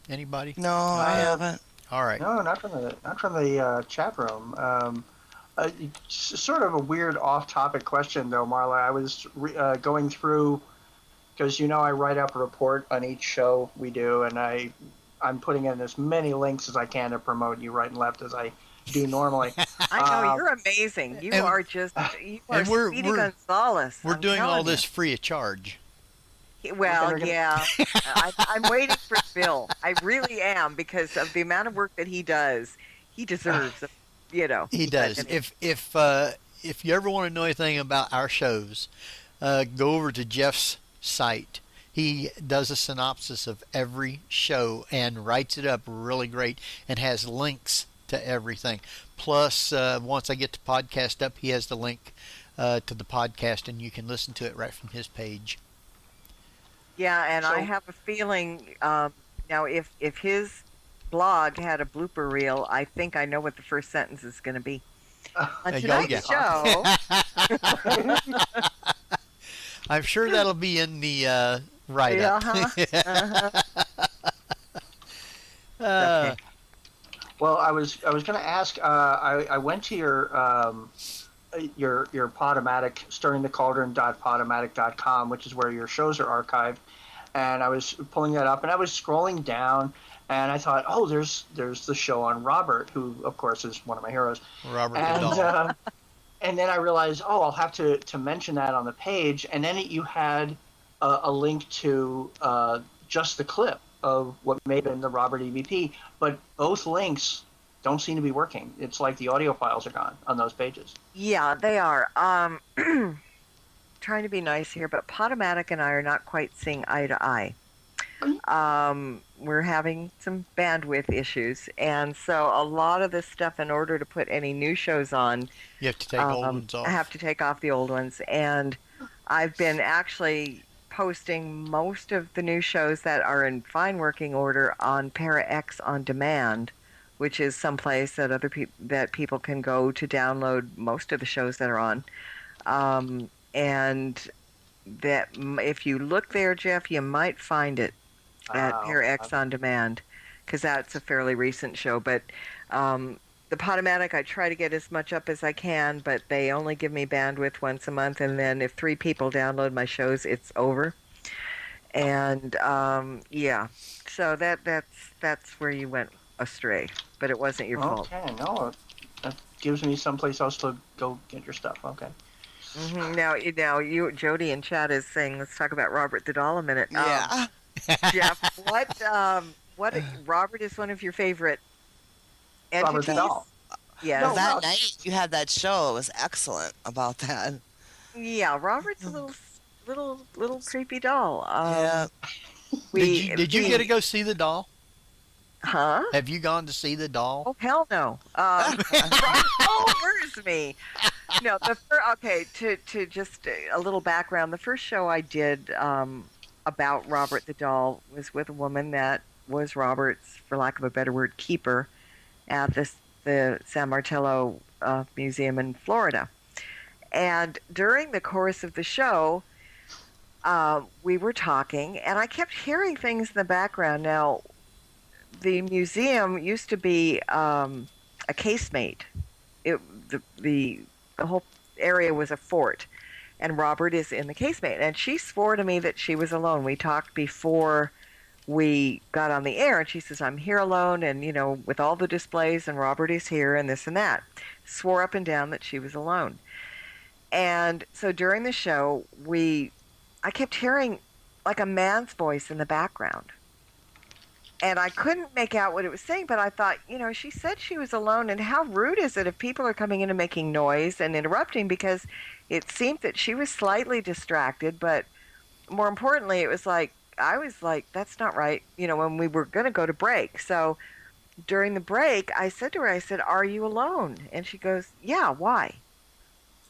Anybody? No, I haven't. All right. No, not from the chat room. Sort of a weird off-topic question, though, Marla. I was going through, because I write up a report on each show we do, and I'm putting in as many links as I can to promote you right and left as I do normally. I know, you're amazing. You are Speedy Gonzales. We're doing all this free of charge. Well, yeah. I'm waiting for Bill. I really am, because of the amount of work that he does. He deserves it, He does. If you ever want to know anything about our shows, go over to Jeff's site. He does a synopsis of every show and writes it up really great and has links to everything. Plus, once I get the podcast up, he has the link to the podcast, and you can listen to it right from his page. Yeah, and I have a feeling now if his blog had a blooper reel, I think I know what the first sentence is going to be. On tonight's show, I'm sure that'll be in the write-up. Okay. Well, I was going to ask. I went to your Podomatic, stirringthecauldron.podomatic.com, which is where your shows are archived, and I was pulling that up, and I was scrolling down, and I thought, oh, there's the show on Robert, who of course is one of my heroes, Robert the Doll. And then I realized, I'll have to mention that on the page, and then you had a link to just the clip of what may have been the Robert EVP, but both links don't seem to be working. It's like the audio files are gone on those pages. Yeah, they are. Trying to be nice here, but Podomatic and I are not quite seeing eye to eye. We're having some bandwidth issues, and so a lot of this stuff, in order to put any new shows on, you have to take old ones off. I have to take off the old ones, and I've been actually posting most of the new shows that are in fine working order on ParaX on demand, which is someplace that that people can go to download most of the shows that are on. And that if you look there, Jeff, you might find it at ParaX on demand, because that's a fairly recent show. But the Podomatic, I try to get as much up as I can, but they only give me bandwidth once a month, and then if 3 people download my shows, it's over. And yeah, so that's where you went astray, but it wasn't your fault. Okay, no, that gives me someplace else to go get your stuff. Okay. Mm-hmm. Now, you, Jody in chat is saying, let's talk about Robert the Doll a minute. Yeah. Jeff, what Robert is one of your favorite entities? Robert the Doll. Yeah. No, that night you had that show. It was excellent about that. Yeah, Robert's a little creepy doll. Yeah. Did you get to go see the doll? Huh? Have you gone to see the doll? Oh, hell no. Where's me? No, okay, to just a little background. The first show I did about Robert the Doll was with a woman that was Robert's, for lack of a better word, keeper at the San Martello Museum in Florida. And during the course of the show, we were talking, and I kept hearing things in the background. Now, the museum used to be a casemate. The whole area was a fort, and Robert is in the casemate. And she swore to me that she was alone. We talked before we got on the air, and she says, I'm here alone, and, with all the displays, and Robert is here, and this and that. Swore up and down that she was alone. And so during the show, I kept hearing like a man's voice in the background. And I couldn't make out what it was saying, but I thought, she said she was alone, and how rude is it if people are coming in and making noise and interrupting, because it seemed that she was slightly distracted, but more importantly, it was like, I was like, that's not right, when we were going to go to break. So during the break, I said to her, are you alone? And she goes, yeah, why?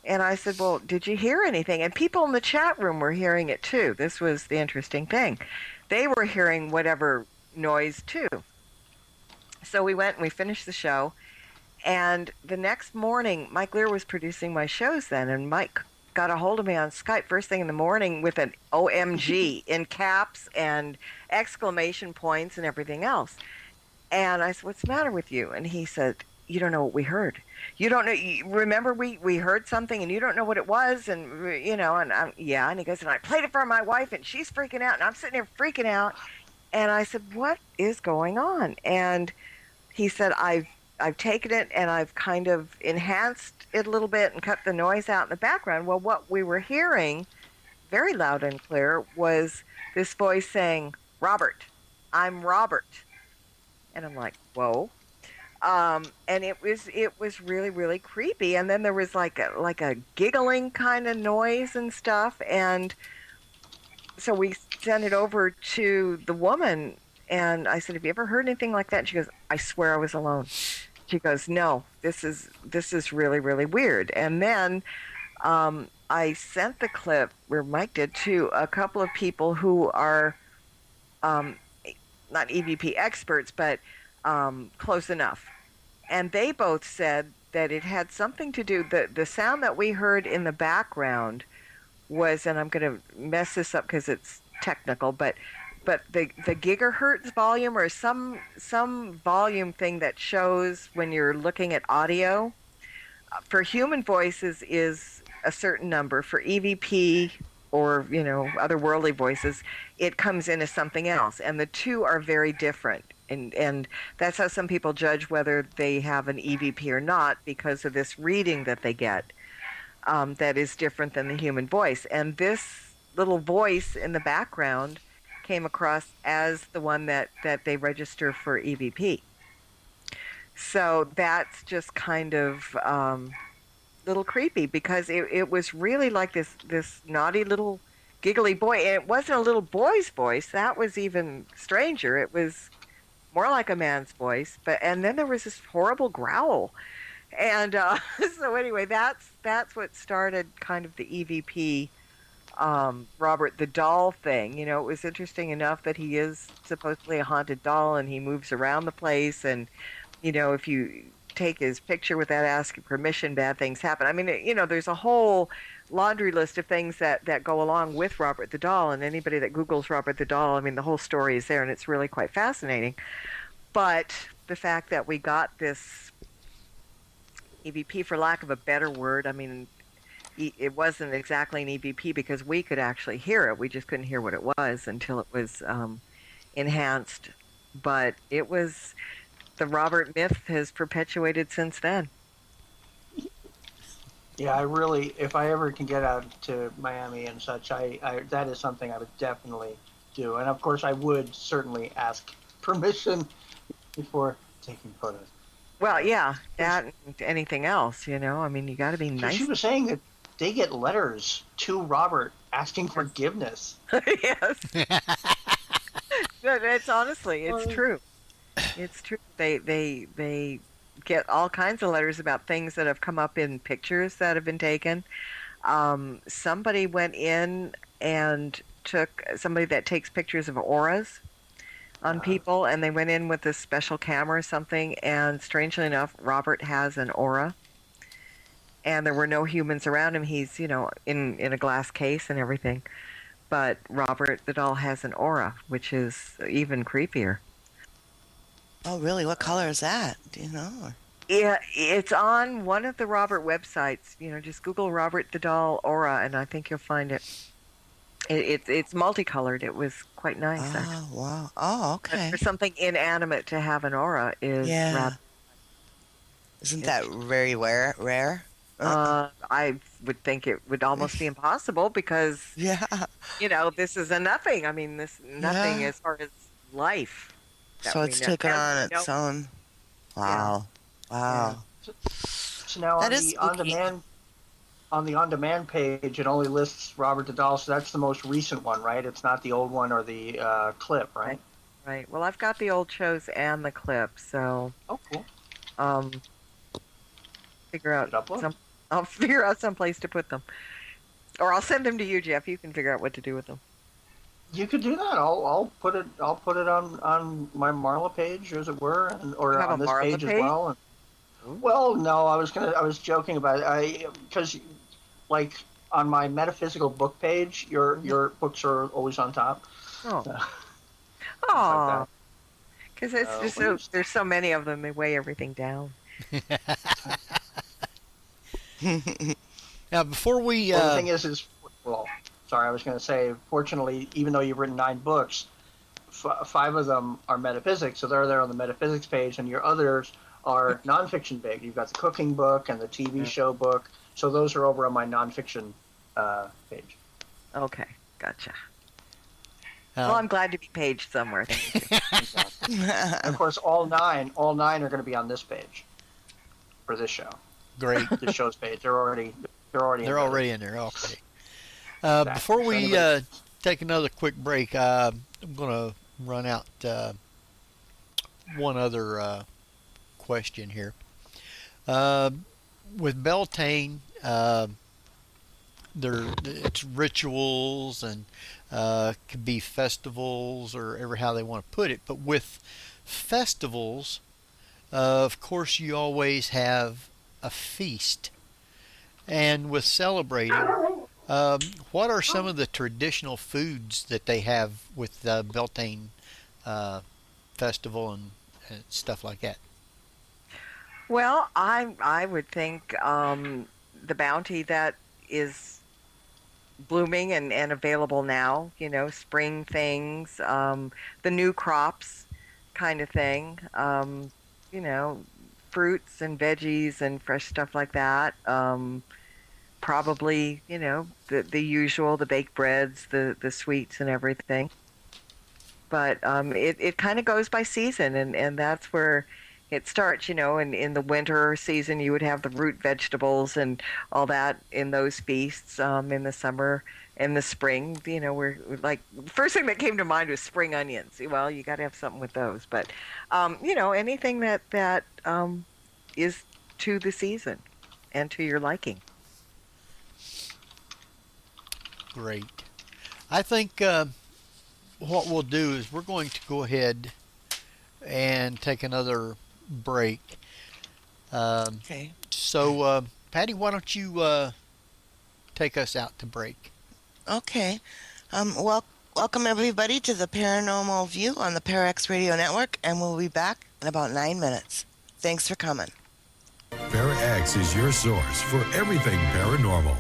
And I said, well, did you hear anything? And people in the chat room were hearing it too. This was the interesting thing. They were hearing whatever noise too. So we went and we finished the show. And the next morning, Mike Lear was producing my shows then, and Mike got a hold of me on Skype first thing in the morning with an OMG in caps and exclamation points and everything else. And I said, "What's the matter with you?" And he said, "You don't know what we heard. You don't know. Remember, we heard something, and you don't know what it was." And you know, and yeah. And he goes, "And I played it for my wife, and she's freaking out, and I'm sitting there freaking out." And I said, "What is going on?" And he said, I've taken it and I've kind of enhanced it a little bit and cut the noise out in the background. Well, what we were hearing very loud and clear was this voice saying, "Robert, I'm Robert." And I'm like, whoa. And it was really, really creepy. And then there was like a giggling kind of noise and stuff. And so we sent it over to the woman. And I said, "Have you ever heard anything like that?" And she goes, "I swear I was alone." She goes, "No, this is really, really weird." And then I sent the clip, where Mike did too, a couple of people who are not EVP experts, but close enough. And they both said that it had something to do, the sound that we heard in the background was, and I'm going to mess this up because it's technical, but the gigahertz volume, or some volume thing that shows when you're looking at audio, for human voices is a certain number. For EVP or otherworldly voices, it comes in as something else, and the two are very different. And that's how some people judge whether they have an EVP or not, because of this reading that they get that is different than the human voice. And this little voice in the background came across as the one that they register for EVP. So that's just kind of little creepy, because it was really like this naughty little giggly boy. And it wasn't a little boy's voice. That was even stranger. It was more like a man's voice. And then there was this horrible growl. And so anyway, that's what started kind of the EVP Robert the doll thing. It was interesting enough that he is supposedly a haunted doll, and he moves around the place, and if you take his picture without asking permission, bad things happen. I mean, there's a whole laundry list of things that go along with Robert the doll, and anybody that Googles Robert the doll, I mean, the whole story is there, and it's really quite fascinating. But the fact that we got this EVP, for lack of a better word, I mean, it wasn't exactly an EVP because we could actually hear it. We just couldn't hear what it was until it was enhanced. But it was, the Robert myth has perpetuated since then. Yeah, I really, if I ever can get out to Miami and such, I that is something I would definitely do. And of course, I would certainly ask permission before taking photos. Well, yeah, that and anything else, I mean, you got to be nice. She was saying that they get letters to Robert asking forgiveness. Yes. It's honestly, it's true. It's true. They get all kinds of letters about things that have come up in pictures that have been taken. Somebody went in and took, somebody that takes pictures of auras on people, and they went in with this special camera or something, and strangely enough, Robert has an aura. And there were no humans around him. He's, in a glass case and everything. But Robert the doll has an aura, which is even creepier. Oh, really? What color is that? Do you know? Or? Yeah, it's on one of the Robert websites. Just Google Robert the doll aura, and I think you'll find it. It's multicolored. It was quite nice. Oh, actually. wow. Oh, okay. But for something inanimate to have an aura is rather... Isn't that very rare? I would think it would almost be impossible because, this is a nothing. I mean, this nothing as far as life. So it's taken on its own. Wow. Yeah. Wow. Yeah. So now on the on-demand page, it only lists Robert the doll, so that's the most recent one, right? It's not the old one or the clip, right? Right. Well, I've got the old shows and the clip, so... Oh, cool. I'll figure out some place to put them. Or I'll send them to you, Jeff. You can figure out what to do with them. You could do that. I'll put it on my Marla page, as it were, or on this page as well. Well, no, I was joking about it. Because like on my metaphysical book page, your books are always on top. Oh. Like because it's just there's so many of them, they weigh everything down. Now, before we... Well, the thing is, well, sorry, I was going to say, fortunately, even though you've written 9 books, 5 of them are metaphysics, so they're there on the metaphysics page, and your others are nonfiction big. You've got the cooking book and the TV show book, so those are over on my nonfiction page. Okay, gotcha. Well, I'm glad to be paged somewhere. And of course, all nine are going to be on this page for this show. Great. The show's page. They're already in there. Okay. Before we take another quick break, I'm going to run out one other question here. With Beltane, it's rituals and could be festivals or ever how they want to put it. But with festivals, of course, you always have a feast. And with celebrating, what are some of the traditional foods that they have with the Beltane festival and stuff like that? Well, I would think the bounty that is blooming and available now, spring things, the new crops kind of thing, fruits and veggies and fresh stuff like that. Probably, the usual, the baked breads, the sweets and everything. But it kind of goes by season, and that's where it starts, in the winter season you would have the root vegetables and all that in those feasts. In the summer and the spring, we're like, the first thing that came to mind was spring onions. Well, you got to have something with those, but anything that is to the season and to your liking. Great. I think what we'll do is we're going to go ahead and take another break. Okay. So, Patty, why don't you take us out to break? Okay. Welcome everybody to the Paranormal View on the ParaX Radio Network, and we'll be back in about 9 minutes. Thanks for coming. ParaX is your source for everything paranormal.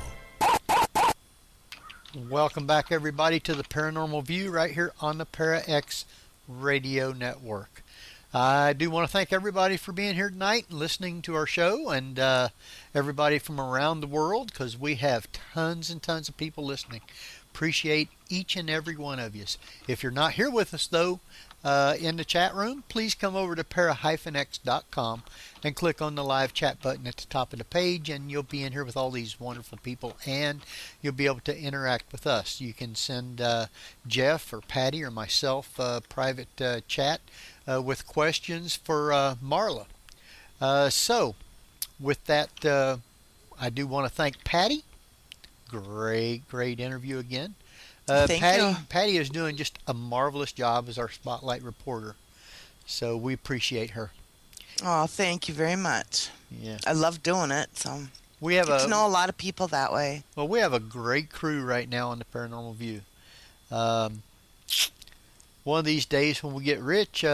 Welcome back, everybody, to the Paranormal View right here on the ParaX Radio Network. I do want to thank everybody for being here tonight and listening to our show, and everybody from around the world, because we have tons and tons of people listening. Appreciate each and every one of you. If you're not here with us, though, in the chat room, please come over to para-x.com and click on the live chat button at the top of the page, and you'll be in here with all these wonderful people, and you'll be able to interact with us. You can send Jeff or Patty or myself private chat with questions for Marla. So with that, I do want to thank Patty. Great interview again. Thank you. Patty is doing just a marvelous job as our spotlight reporter, so we appreciate her. Oh, thank you very much. Yeah, I love doing it. So we have get to know a lot of people that way. Well, we have a great crew right now on the Paranormal View. One of these days when we get rich,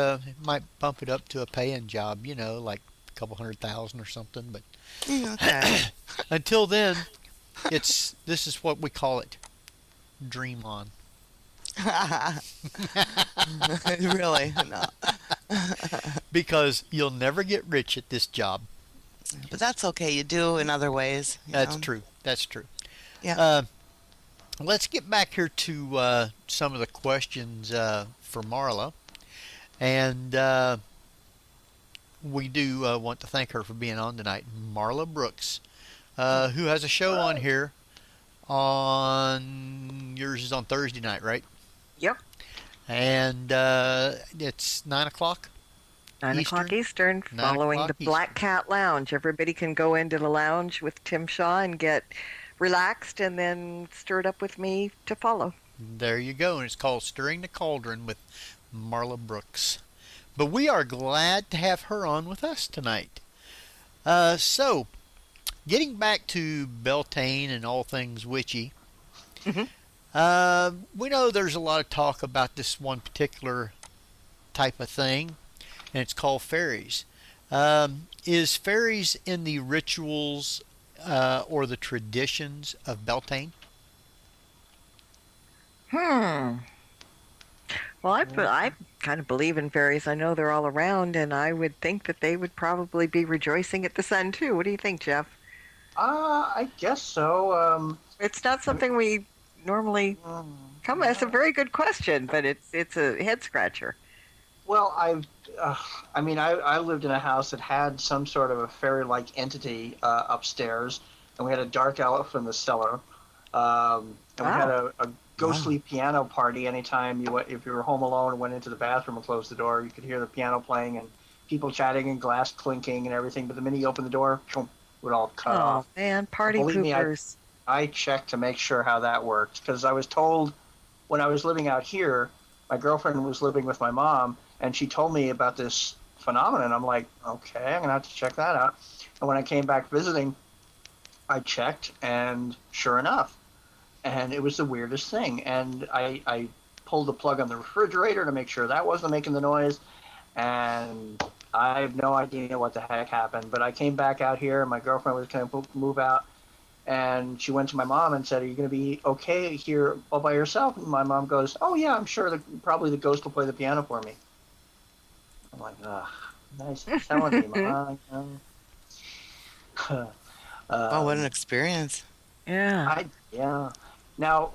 might bump it up to a paying job, like a couple $100,000 or something. But Okay. until then, this is what we call it. Dream on. Really? No. Because you'll never get rich at this job. But that's okay. You do in other ways. That's true. Yeah. Let's get back here to some of the questions for Marla. And we do want to thank her for being on tonight. Marla Brooks, who has a show on here yours is on Thursday night, right? Yep. And it's 9 o'clock 9 o'clock Eastern, following the Black Cat Lounge. Everybody can go into the lounge with Tim Shaw and get relaxed and then stirred up with me to follow. There you go. And it's called Stirring the Cauldron with Marla Brooks. But we are glad to have her on with us tonight. So, getting back to Beltane and all things witchy, we know there's a lot of talk about this one particular type of thing, and it's called fairies. Is fairies in the rituals or the traditions of Beltane? Well, I kind of believe in fairies. I know they're all around, and I would think that they would probably be rejoicing at the sun, too. What do you think, Jeff? I guess so. It's not something we normally come. That's a very good question, but it's a head scratcher. Well, I lived in a house that had some sort of a fairy-like entity upstairs, and we had a dark elf in the cellar, and we had a ghostly piano party. Anytime if you were home alone and went into the bathroom and closed the door, you could hear the piano playing and people chatting and glass clinking and everything. But the minute you opened the door, it would all cut off. Oh man, party poopers! I checked to make sure how that worked, because I was told when I was living out here, my girlfriend was living with my mom, and she told me about this phenomenon. I'm like, okay, I'm gonna have to check that out. And when I came back visiting, I checked, and sure enough. And it was the weirdest thing. And I pulled the plug on the refrigerator to make sure that wasn't making the noise. And I have no idea what the heck happened. But I came back out here, and my girlfriend was going to move out. And she went to my mom and said, are you going to be okay here all by yourself? And my mom goes, oh, yeah, I'm sure probably the ghost will play the piano for me. I'm like, nice telling me, Mom. Oh, what an experience. Yeah. Now,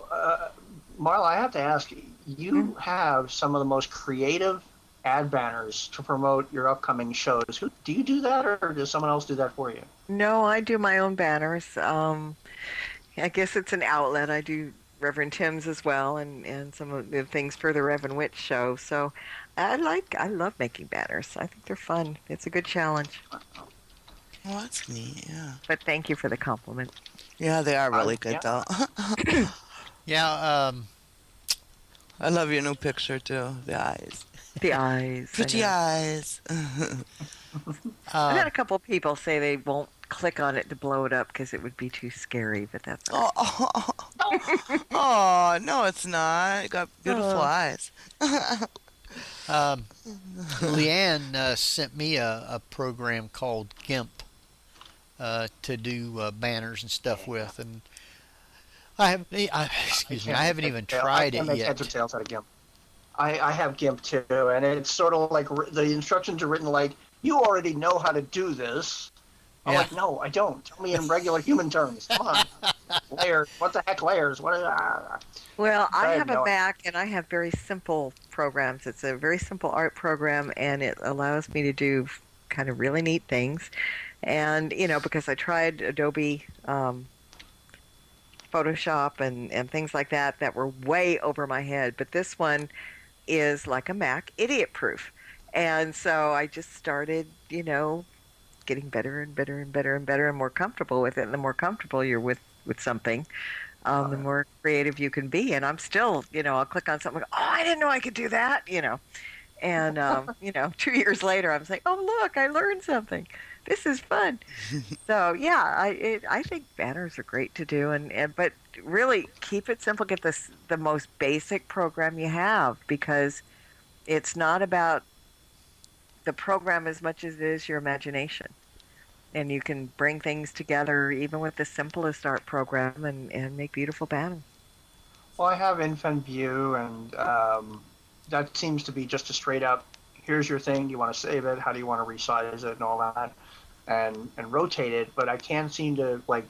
Marla, I have to ask, you have some of the most creative ad banners to promote your upcoming shows. Do you do that, or does someone else do that for you? No, I do my own banners. I guess it's an outlet. I do Reverend Tim's as well, and some of the things for the Reverend Witch show. So I love making banners. I think they're fun. It's a good challenge. Well, that's neat, yeah. But thank you for the compliment. Yeah, they are really good, though. Yeah, I love your new picture, too. The eyes. The eyes. Pretty eyes. I've had a couple people say they won't click on it to blow it up because it would be too scary, but that's all right. Oh, no, it's not. You got beautiful eyes. Leanne sent me a program called GIMP to do banners and stuff with, and I haven't even tried it yet. Heads or tails out of GIMP. I have GIMP too, and it's sort of like the instructions are written like, you already know how to do this. I'm like, no, I don't. Tell me in regular human terms. Come on. Layers. What the heck layers? Well, I have a Mac, and I have very simple programs. It's a very simple art program, and it allows me to do kind of really neat things. And, because I tried Adobe Photoshop and things like that were way over my head. But this one is like a Mac, idiot-proof. And so I just started, getting better and better and better and better and more comfortable with it. And the more comfortable you're with something, the more creative you can be. And I'm still, I'll click on something, I didn't know I could do that, And, 2 years later, I'm saying, oh, look, I learned something. This is fun. So, yeah, I think banners are great to do. But really, keep it simple. Get the most basic program you have, because it's not about the program as much as it is your imagination. And you can bring things together even with the simplest art program and make beautiful banners. Well, I have Infant View, and that seems to be just a straight up, here's your thing, do you want to save it, how do you want to resize it and all that, and rotate it. But I can't seem to I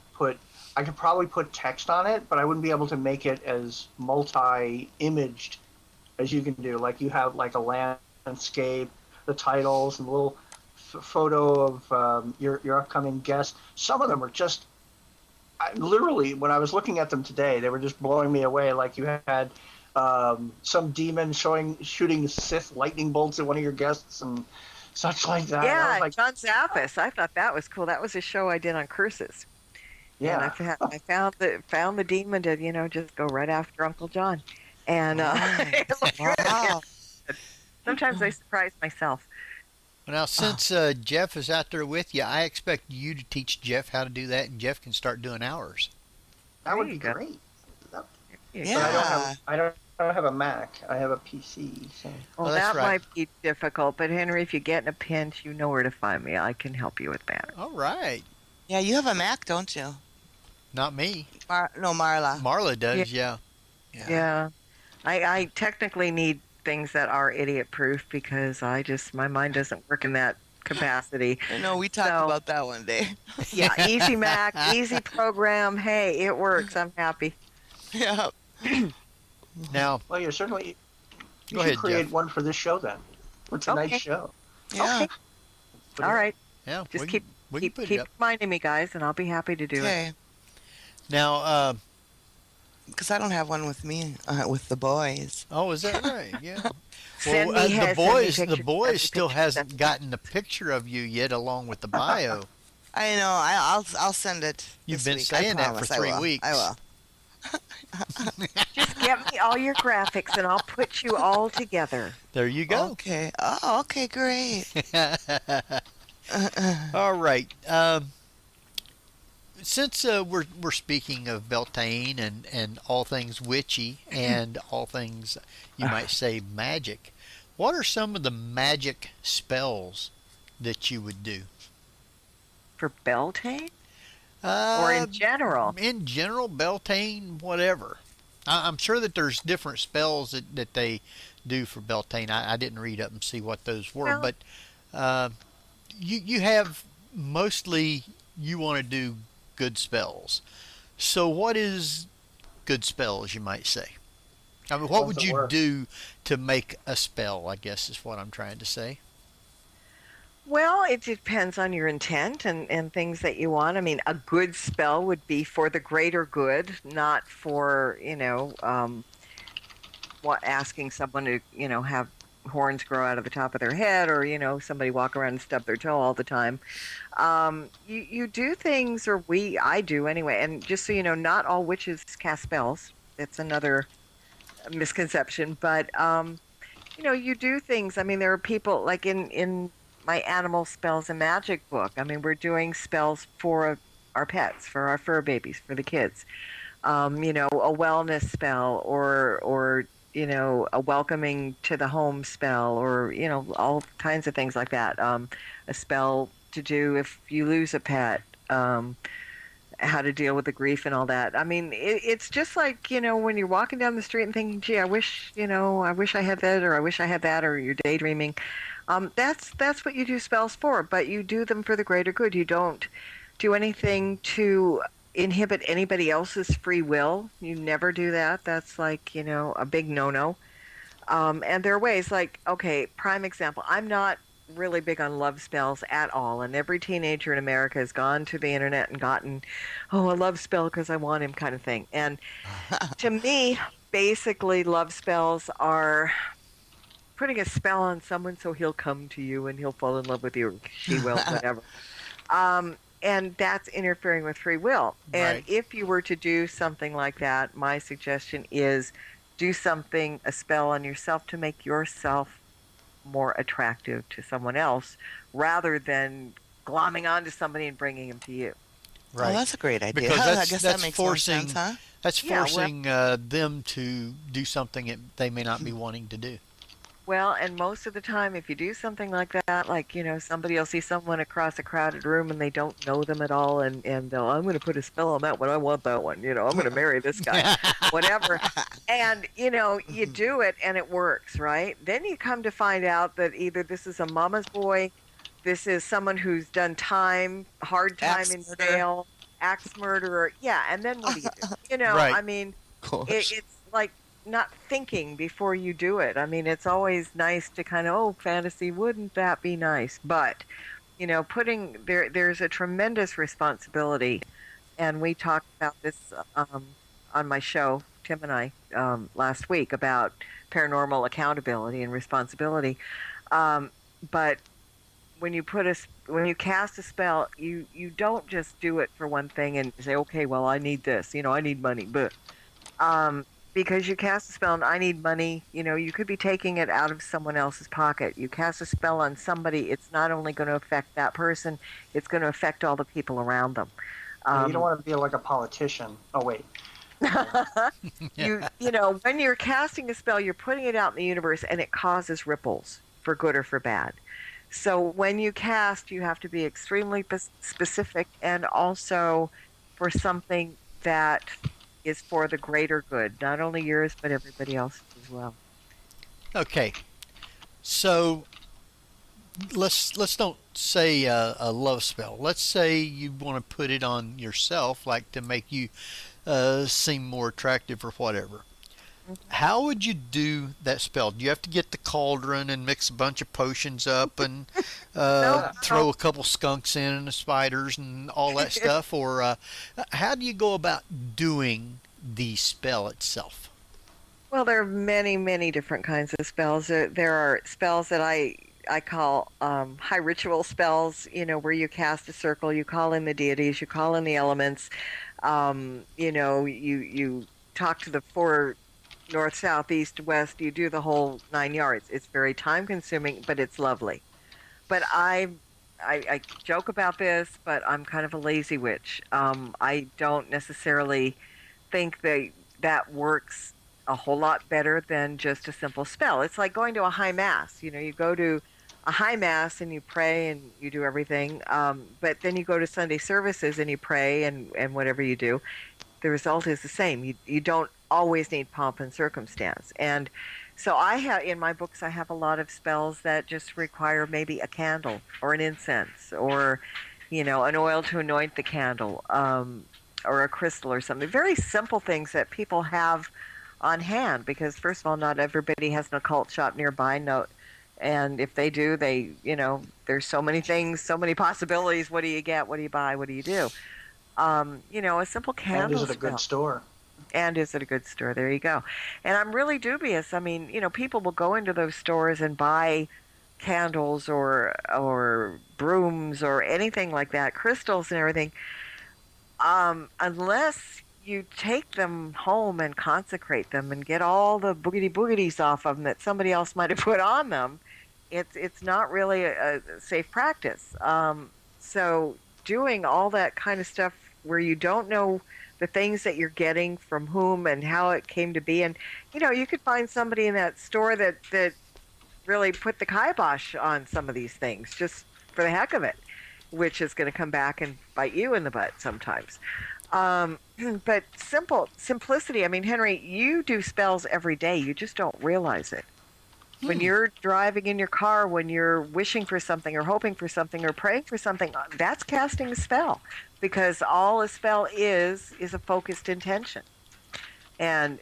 could probably put text on it, but I wouldn't be able to make it as multi-imaged as you can do. Like you have like a landscape, the titles, and a little photo of your upcoming guest. Some of them are just, literally, when I was looking at them today, they were just blowing me away. Like you had some demon shooting Sith lightning bolts at one of your guests and such like that. Yeah, like, John Zaffis. I thought that was cool. That was a show I did on curses. Yeah. And I found the demon to, just go right after Uncle John. And it looks Wow. good. Sometimes I surprise myself. Now, since Jeff is out there with you, I expect you to teach Jeff how to do that, and Jeff can start doing ours. That would be great. Yeah. I don't have a Mac. I have a PC. So. Well, that's that right. might be difficult, but Henry, if you get in a pinch, you know where to find me. I can help you with that. All right. Yeah, you have a Mac, don't you? Not me. No, Marla. Marla does, yeah. Yeah. I technically need things that are idiot-proof because my mind doesn't work in that capacity. I know, we talked about that one day. Yeah, easy Mac, easy program. Hey, it works. I'm happy. Yeah. Now, Well, you're certainly. You Go should ahead, create Jeff. one for this show then. It's a Okay. nice show. Yeah. Okay. All right. yeah, Just we keep can put it up. reminding me, guys, and I'll be happy to do it. Okay. Now, Because I don't have one with me, with the boys. oh, is that right? Yeah. Send Well, me the send me boys, pictures, the boys send me still pictures, hasn't gotten a picture of you yet, along with the bio. I know. I'll send it. You've this been week. I saying that for promise I 3 will. weeks. I will. Just get me all your graphics, and I'll put you all together. There you go. Okay. Oh, okay, great. All right. Since we're speaking of Beltane and all things witchy and all things you might say magic, what are some of the magic spells that you would do? For Beltane? Or in general? In general, Beltane, whatever. I'm sure that there's different spells that they do for Beltane. I didn't read up and see what those were, Well- but you have mostly you want to do good spells. So what is good spells, you might say? I mean, what Ones would that you work. do to make a spell, I guess is what I'm trying to say. Well, it depends on your intent and things that you want. I mean, a good spell would be for the greater good, not for, asking someone to, have horns grow out of the top of their head or, somebody walk around and stub their toe all the time. You do things, or I do anyway. And just so you know, not all witches cast spells. It's another misconception. But, you do things. I mean, there are people like in my animal spells and magic book. I mean, we're doing spells for our pets, for our fur babies, for the kids. A wellness spell or a welcoming to the home spell or, all kinds of things like that. A spell to do if you lose a pet, how to deal with the grief and all that. I mean, it's just like, when you're walking down the street and thinking, gee, I wish I had that, or I wish I had that, or you're daydreaming. That's what you do spells for, but you do them for the greater good. You don't do anything to inhibit anybody else's free will. You never do that. That's like, a big no-no. And there are ways like, okay, prime example, I'm not really big on love spells at all. And every teenager in America has gone to the internet and gotten, a love spell because I want him kind of thing. And to me, basically love spells are putting a spell on someone so he'll come to you and he'll fall in love with you, or she will, whatever. And that's interfering with free will. And Right. if you were to do something like that, my suggestion is do a spell on yourself to make yourself more attractive to someone else rather than glomming onto somebody and bringing him to you. Right. Oh, that's a great idea. Because I guess that makes more forcing sense, huh? that's Yeah, well- forcing them to do something that they may not be wanting to do. Well, and most of the time, if you do something like that, like, somebody will see someone across a crowded room and they don't know them at all, and they'll, I'm going to put a spell on that one. I want that one. I'm going to marry this guy, whatever. And, you do it and it works, right? Then you come to find out that either this is a mama's boy, this is someone who's done hard time Axe in murder. jail, axe murderer. Yeah, and then what do you do? Right. I mean, Of course. it's like not thinking before you do it. I mean, it's always nice to kind of, fantasy, wouldn't that be nice? But, there's a tremendous responsibility. And we talked about this on my show, Tim and I, last week, about paranormal accountability and responsibility. But when you cast a spell, you don't just do it for one thing and say, okay, well, I need this, I need money, but because you cast a spell and I need money, you could be taking it out of someone else's pocket. You cast a spell on somebody, it's not only going to affect that person, it's going to affect all the people around them. You don't want to be like a politician. Oh, wait. When you're casting a spell, you're putting it out in the universe and it causes ripples for good or for bad. So when you cast, you have to be extremely specific and also for something that is for the greater good, not only yours, but everybody else's as well. Okay. So let's don't say a love spell. Let's say you want to put it on yourself, like to make you seem more attractive or whatever. How would you do that spell? Do you have to get the cauldron and mix a bunch of potions up and throw a couple skunks in and the spiders and all that stuff? Or how do you go about doing the spell itself? Well, there are many, many different kinds of spells. There are spells that I call high ritual spells, where you cast a circle, you call in the deities, you call in the elements, you talk to the four north, south, east, west, you do the whole 9 yards. It's very time consuming, but it's lovely. But I joke about this, but I'm kind of a lazy witch. I don't necessarily think that works a whole lot better than just a simple spell. It's like going to a high mass. You go to a high mass and you pray and you do everything, but then you go to Sunday services and you pray and whatever you do, the result is the same. You don't always need pomp and circumstance. And so I have, in my books, I have a lot of spells that just require maybe a candle or an incense or, an oil to anoint the candle, or a crystal or something. Very simple things that people have on hand because, first of all, not everybody has an occult shop nearby. And if they do, there's so many things, so many possibilities. What do you get? What do you buy? What do you do? A simple candle. And is it a good store? And is it a good store? There you go. And I'm really dubious. I mean, people will go into those stores and buy candles or brooms or anything like that, crystals and everything, unless you take them home and consecrate them and get all the boogity-boogities off of them that somebody else might have put on them. It's not really a safe practice. So doing all that kind of stuff where you don't know the things that you're getting from whom and how it came to be. And, you could find somebody in that store that really put the kibosh on some of these things just for the heck of it, which is going to come back and bite you in the butt sometimes. But simplicity. I mean, Henry, you do spells every day. You just don't realize it. When you're driving in your car, when you're wishing for something or hoping for something or praying for something, that's casting a spell, because all a spell is a focused intention. And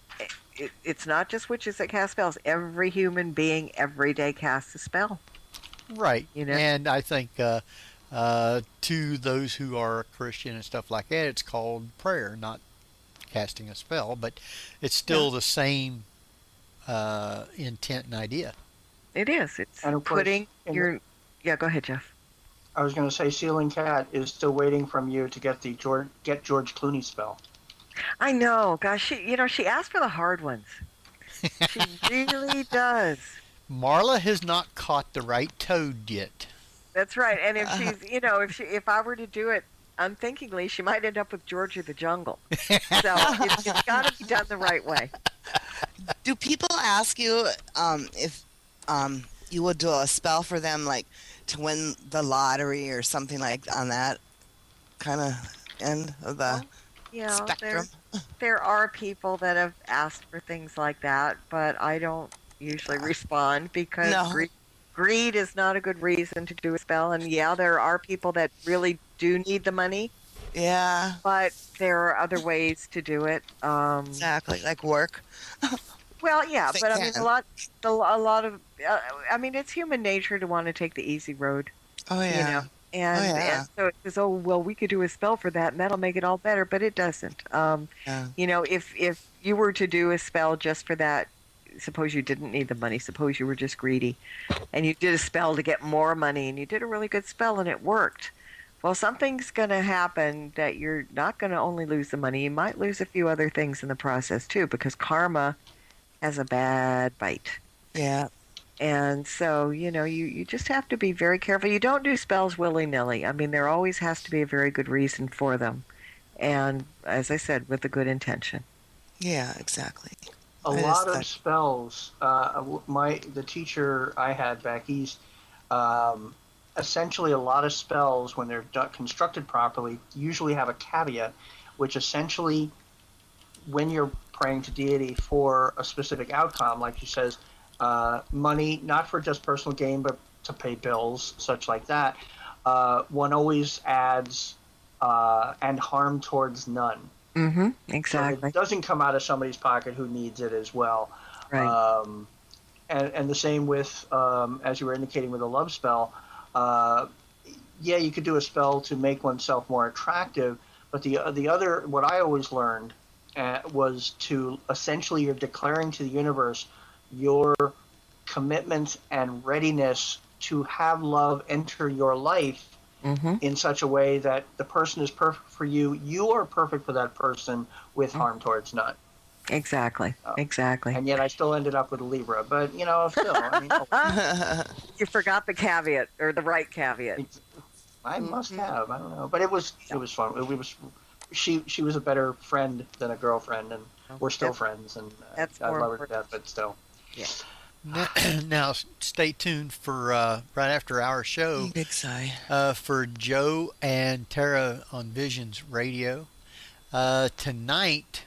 it's not just witches that cast spells. Every human being every day casts a spell. Right. And I think to those who are Christian and stuff like that, it's called prayer, not casting a spell, but it's still the same intent and idea. It is. It's putting your... Yeah, go ahead, Jeff. I was going to say Ceiling Cat is still waiting from you to get the George Clooney spell. I know. Gosh, she asked for the hard ones. She really does. Marla has not caught the right toad yet. That's right. And if she's, if I were to do it unthinkingly, she might end up with George of the Jungle. So it's got to be done the right way. Do people ask you if you would do a spell for them, like to win the lottery or something like on that kind of end of the spectrum? There are people that have asked for things like that, but I don't usually respond because greed is not a good reason to do a spell. And there are people that really do need the money. Yeah. But there are other ways to do it. Exactly, like work. Well, yeah, but I mean, a lot of, I mean, it's human nature to want to take the easy road. Oh yeah. And so it says, we could do a spell for that, and that'll make it all better, but it doesn't. If you were to do a spell just for that, suppose you didn't need the money, suppose you were just greedy, and you did a spell to get more money, and you did a really good spell, and it worked. Well, something's going to happen that you're not going to only lose the money. You might lose a few other things in the process too, because karma has a bad bite. Yeah. And so, you just have to be very careful. You don't do spells willy-nilly. I mean, there always has to be a very good reason for them. And as I said, with a good intention. Yeah, exactly. A lot of spells, the teacher I had back east, essentially a lot of spells, when they're constructed properly, usually have a caveat, which essentially, when you're praying to deity for a specific outcome, like she says, money, not for just personal gain, but to pay bills, such like that, one always adds and harm towards none. Mm-hmm, exactly. So it doesn't come out of somebody's pocket who needs it as well. Right. And the same with, as you were indicating with a love spell, you could do a spell to make oneself more attractive, but the other, what I always learned was to essentially, you're declaring to the universe your commitment and readiness to have love enter your life in such a way that the person is perfect for you, you are perfect for that person, with harm towards none. Exactly. Exactly. And yet I still ended up with a Libra, but still, I mean, you forgot the caveat, or the right caveat. I must have. I don't know, but it was fun. She was a better friend than a girlfriend, and we're still friends, and I love her to death, but still. Yeah. Now, stay tuned for right after our show. Big sigh. For Joe and Tara on Visions Radio. Tonight,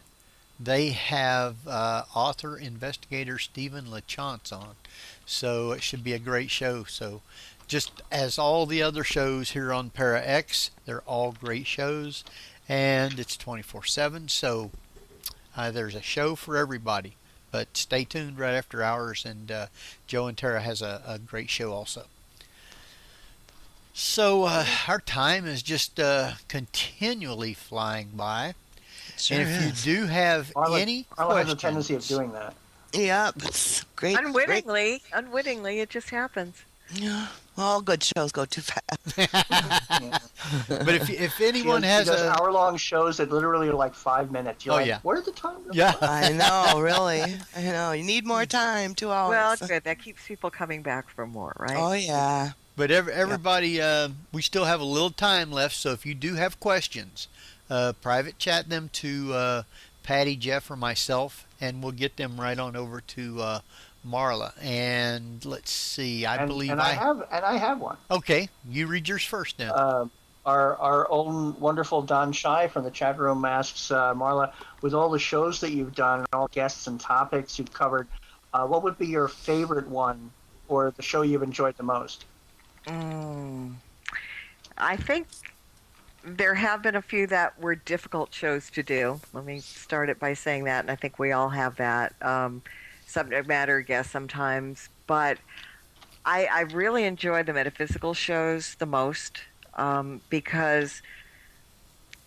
they have author investigator Stephen LaChance on, so it should be a great show. So, just as all the other shows here on Para X, they're all great shows, and it's 24/7. So, there's a show for everybody. But stay tuned right after hours, and Joe and Tara has a great show also. So our time is just continually flying by. Sure and if you do have any Marla has a questions, tendency of doing that. Yeah, it's great. Unwittingly, it just happens. Yeah, all good shows go too fast. But if anyone she has does hour-long shows that literally are like 5 minutes. You're like, where did the time go? Yeah, I know, really. I know. You need more time, 2 hours. Well, it's good. That keeps people coming back for more, right? Oh, yeah. But everybody, we still have a little time left, so if you do have questions, private chat them to Patty, Jeff, or myself, and we'll get them right on over to Marla. And let's see, I believe I have one. Okay, you read yours first then. Our own wonderful Don Shy from the chat room asks, Marla, with all the shows that you've done and all guests and topics you've covered, what would be your favorite one, or the show you've enjoyed the most? I think there have been a few that were difficult shows to do. Let me start it by saying that, and I think we all have that. Subject matter guests sometimes, but I really enjoy the metaphysical shows the most, because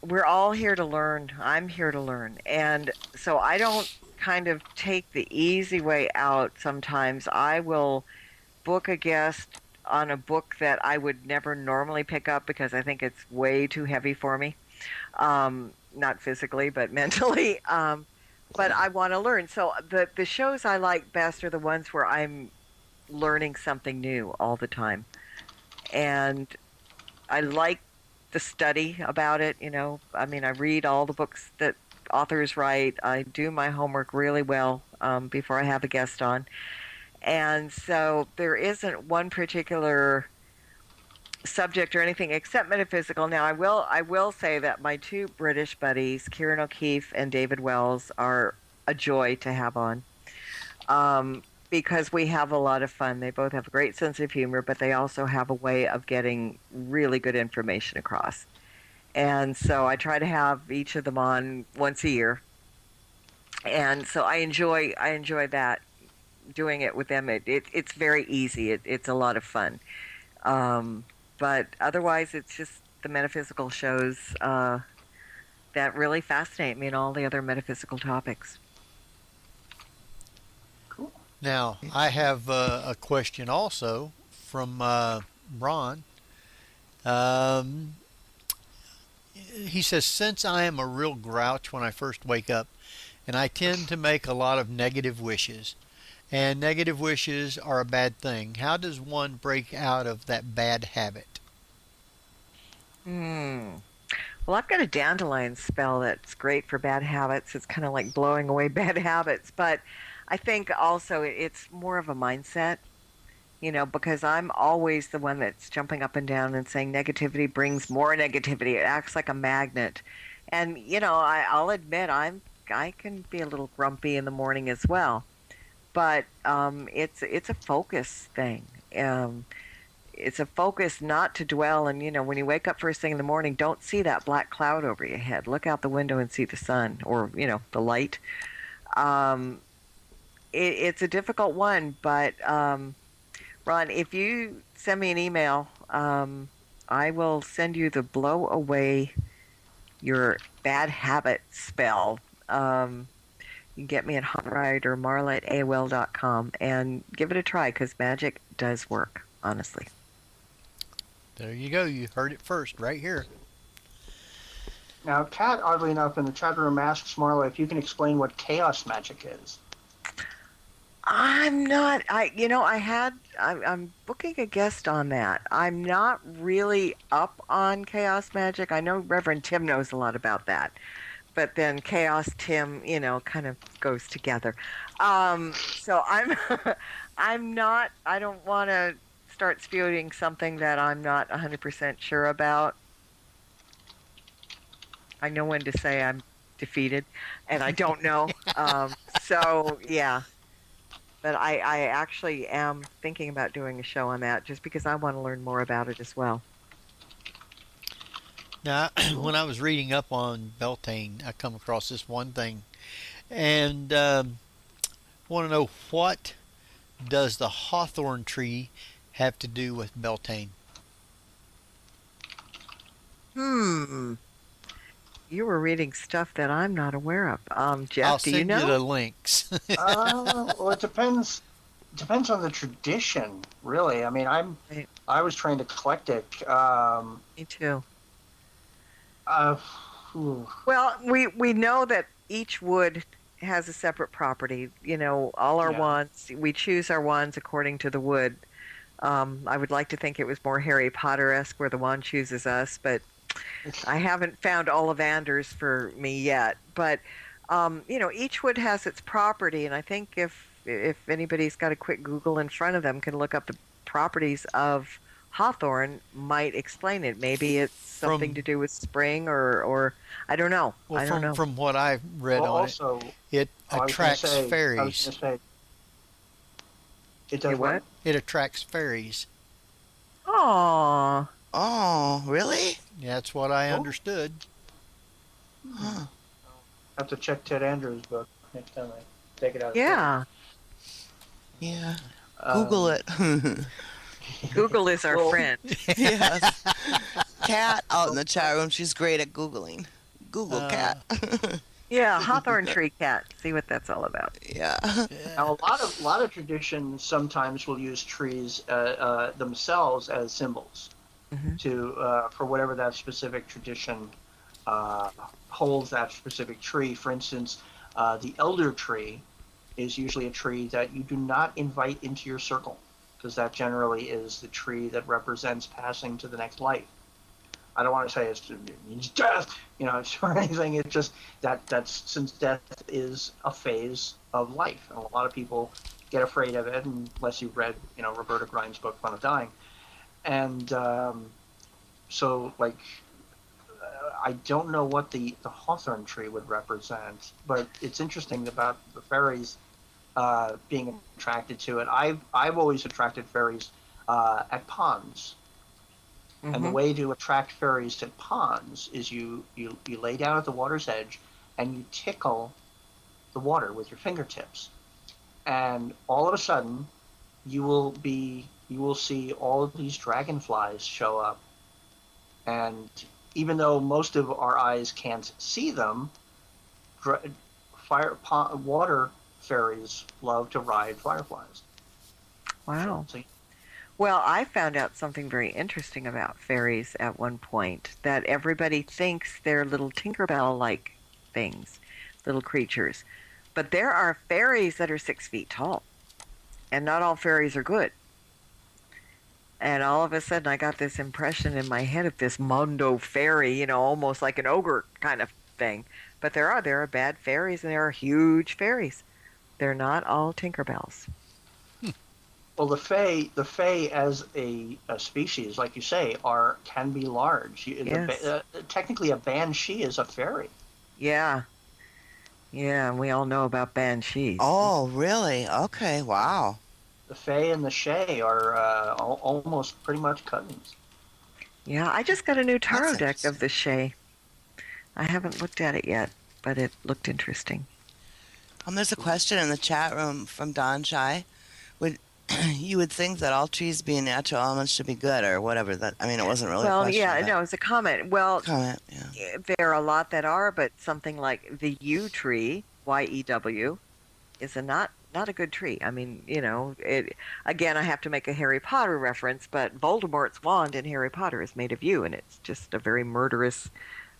we're all here to learn. I'm here to learn, and so I don't kind of take the easy way out. Sometimes I will book a guest on a book that I would never normally pick up because I think it's way too heavy for me, not physically but mentally. But I want to learn. So the shows I like best are the ones where I'm learning something new all the time. And I like the study about it, I mean, I read all the books that authors write. I do my homework really well before I have a guest on. And so there isn't one particular subject or anything except metaphysical. Now, I will say that my two British buddies, Kieran O'Keefe and David Wells, are a joy to have on, because we have a lot of fun. They both have a great sense of humor, but they also have a way of getting really good information across. And so I try to have each of them on once a year. And so I enjoy that, doing it with them. It's very easy. It's a lot of fun. But otherwise, it's just the metaphysical shows that really fascinate me, and all the other metaphysical topics. Cool. Now, I have a question also from Ron. he says, since I am a real grouch when I first wake up, and I tend to make a lot of negative wishes, and negative wishes are a bad thing, how does one break out of that bad habit? Well, I've got a dandelion spell that's great for bad habits. It's kind of like blowing away bad habits, but I think also it's more of a mindset, because I'm always the one that's jumping up and down and saying negativity brings more negativity. It acts like a magnet. And, I'll admit I can be a little grumpy in the morning as well. But it's a focus thing. It's a focus not to dwell, and when you wake up first thing in the morning, don't see that black cloud over your head. Look out the window and see the sun, or the light. It's a difficult one, but Ron, if you send me an email, I will send you the blow away your bad habit spell. You can get me at hotwrite or Marla at AOL.com and give it a try, because magic does work, honestly. There you go. You heard it first right here. Now, Kat, oddly enough, in the chat room asks Marla if you can explain what chaos magic is. I'm not. I'm booking a guest on that. I'm not really up on chaos magic. I know Reverend Tim knows a lot about that, but then Chaos Tim, kind of goes together. So I'm not. I don't want to start spewing something that I'm not 100% sure about. I know when to say I'm defeated, and I don't know. So yeah. But I actually am thinking about doing a show on that, just because I want to learn more about it as well. Now, when I was reading up on Beltane, I come across this one thing, and want to know, what does the hawthorn tree have to do with Beltane? You were reading stuff that I'm not aware of. Jeff, do you know? I'll send you the links. Well, it depends. Depends on the tradition, really. I mean, I was trained eclectic. Me too. Ooh. Well, we know that each wood has a separate property. All our wands, we choose our wands according to the wood. I would like to think it was more Harry Potter-esque, where the wand chooses us, but I haven't found Ollivanders for me yet. But each wood has its property, and I think if anybody's got a quick Google in front of them, can look up the properties of hawthorn, might explain it. Maybe it's something to do with spring, or I don't know. Well, I don't know. From what I've read on it attracts fairies. I was going to say, it does what? It attracts fairies. Aww. Oh, really? Yeah, that's what I understood. Huh. I have to check Ted Andrews' book next time I take it out. Yeah. Yeah. Google it. Google is our friend. Yes. Kat out in the chat room, she's great at Googling. Google Kat. Yeah, hawthorn tree cat. See what that's all about. Yeah. Now, a lot of traditions sometimes will use trees themselves as symbols for whatever that specific tradition holds that specific tree. For instance, the elder tree is usually a tree that you do not invite into your circle, because that generally is the tree that represents passing to the next life. I don't want to say it means death, or anything. It's just that's since death is a phase of life, and a lot of people get afraid of it unless you've read, Roberta Grimes' book Fun of Dying. And so, I don't know what the hawthorn tree would represent, but it's interesting about the fairies being attracted to it. I've always attracted fairies at ponds. And the way to attract fairies to ponds is you lay down at the water's edge and you tickle the water with your fingertips. And all of a sudden, you will see all of these dragonflies show up. And even though most of our eyes can't see them, water fairies love to ride fireflies. Wow. So, Well, I found out something very interesting about fairies at one point, that everybody thinks they're little Tinkerbell-like things, little creatures. But there are fairies that are 6 feet tall, and not all fairies are good. And all of a sudden, I got this impression in my head of this Mondo fairy, you know, almost like an ogre kind of thing. But there are bad fairies, and there are huge fairies. They're not all Tinkerbells. Well, the Fae as a species, like you say, can be large. Yes. Technically, a banshee is a fairy. Yeah. Yeah, and we all know about banshees. Oh, really? Okay, wow. The Fae and the Shay are almost pretty much cousins. Yeah, I just got a new tarot That's deck of the Shay. I haven't looked at it yet, but it looked interesting. There's a question in the chat room from Don Shy. You would think that all trees being natural elements should be good, or whatever. That, I mean, it wasn't really a question. Well, yeah, no, it's a comment. Well, yeah. There are a lot that are, but something like the yew tree, Y-E-W, is not a good tree. I mean, you know, again, I have to make a Harry Potter reference, but Voldemort's wand in Harry Potter is made of yew, and it's just a very murderous,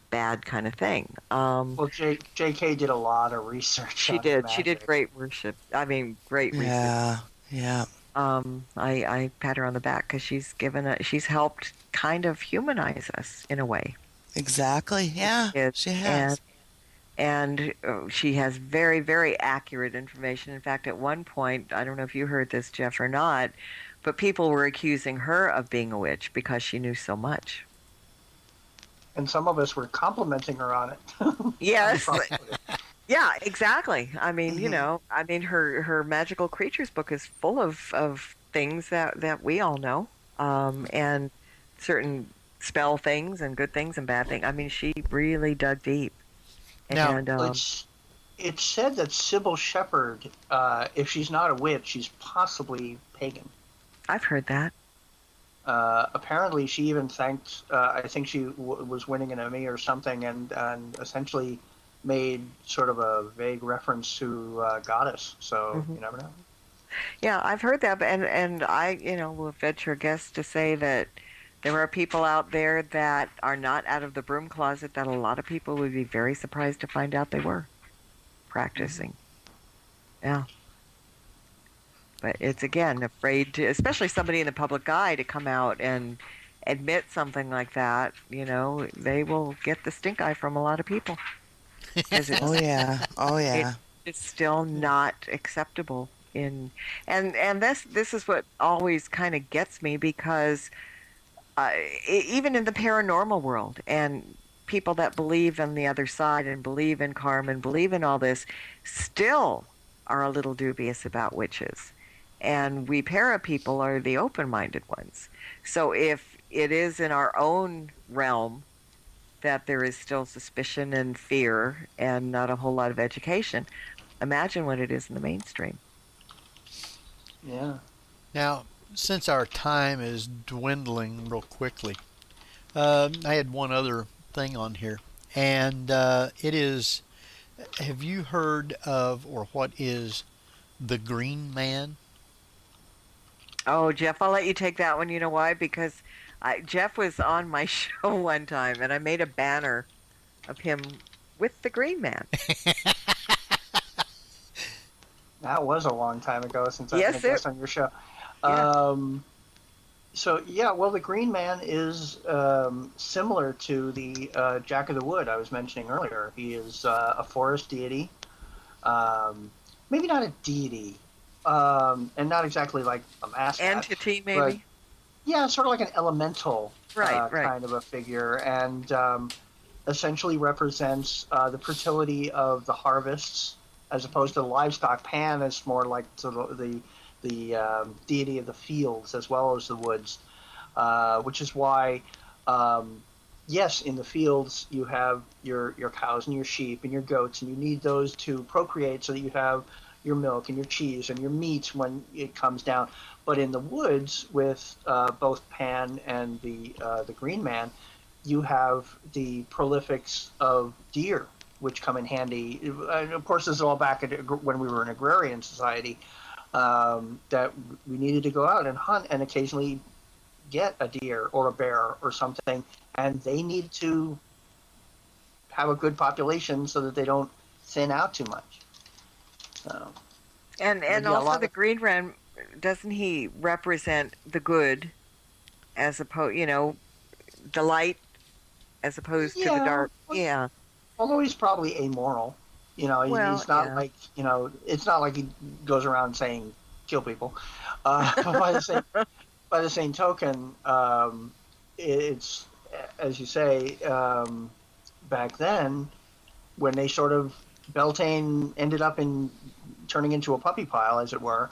bad kind of thing. Well, J.K. did a lot of research. She did. She did great research. Yeah. I pat her on the back because she's helped kind of humanize us in a way. Exactly. Yeah, she has. And she has very, very accurate information. In fact, at one point, I don't know if you heard this, Jeff, or not, but people were accusing her of being a witch because she knew so much. And some of us were complimenting her on it. Yes. Yeah, exactly. I mean, you know, her Magical Creatures book is full of things that we all know, and certain spell things and good things and bad things. I mean, she really dug deep. Now, and, it's said that Sybil Shepherd, if she's not a witch, she's possibly pagan. I've heard that. Apparently, she even thanked. I think she was winning an Emmy or something, and essentially made sort of a vague reference to goddess. So you never know. Yeah, I've heard that, and I, will venture a guess to say that there are people out there that are not out of the broom closet that a lot of people would be very surprised to find out they were practicing. Yeah. But it's, again, afraid to, especially somebody in the public eye, to come out and admit something like that. They will get the stink eye from a lot of people. Oh yeah. It's still not acceptable and this is what always kind of gets me, because even in the paranormal world and people that believe on the other side and believe in karma and believe in all this still are a little dubious about witches. And we para people are the open-minded ones. So if it is in our own realm that there is still suspicion and fear and not a whole lot of education, imagine what it is in the mainstream. Yeah. Now, since our time is dwindling real quickly, I had one other thing on here, and it is, have you heard of, or what is, the Green Man? Oh, Jeff, I'll let you take that one. You know why? Because Jeff was on my show one time, and I made a banner of him with the Green Man. That was a long time ago since I've Yes, been a guest on your show. Yeah. The Green Man is similar to the Jack of the Wood I was mentioning earlier. He is a forest deity. Maybe not a deity, and not exactly like a mascot. Entity, maybe? Yeah, sort of like an elemental right. kind of a figure, and essentially represents the fertility of the harvests, as opposed to the livestock. Pan is more like sort of the deity of the fields as well as the woods, which is why, yes, in the fields you have your cows and your sheep and your goats, and you need those to procreate so that you have your milk and your cheese and your meat when it comes down. But in the woods, with both Pan and the Green Man, you have the prolifics of deer, which come in handy. And of course, this is all back when we were an agrarian society. that we needed to go out and hunt and occasionally get a deer or a bear or something, and they need to have a good population so that they don't thin out too much. So, and also the green wren, doesn't he represent the good as opposed, the light as opposed to the dark? Yeah. Although he's probably amoral, he's not like, it's not like he goes around saying kill people. By the same token, it's, as you say, back then, when they sort of, Beltane ended up turning into a puppy pile, as it were,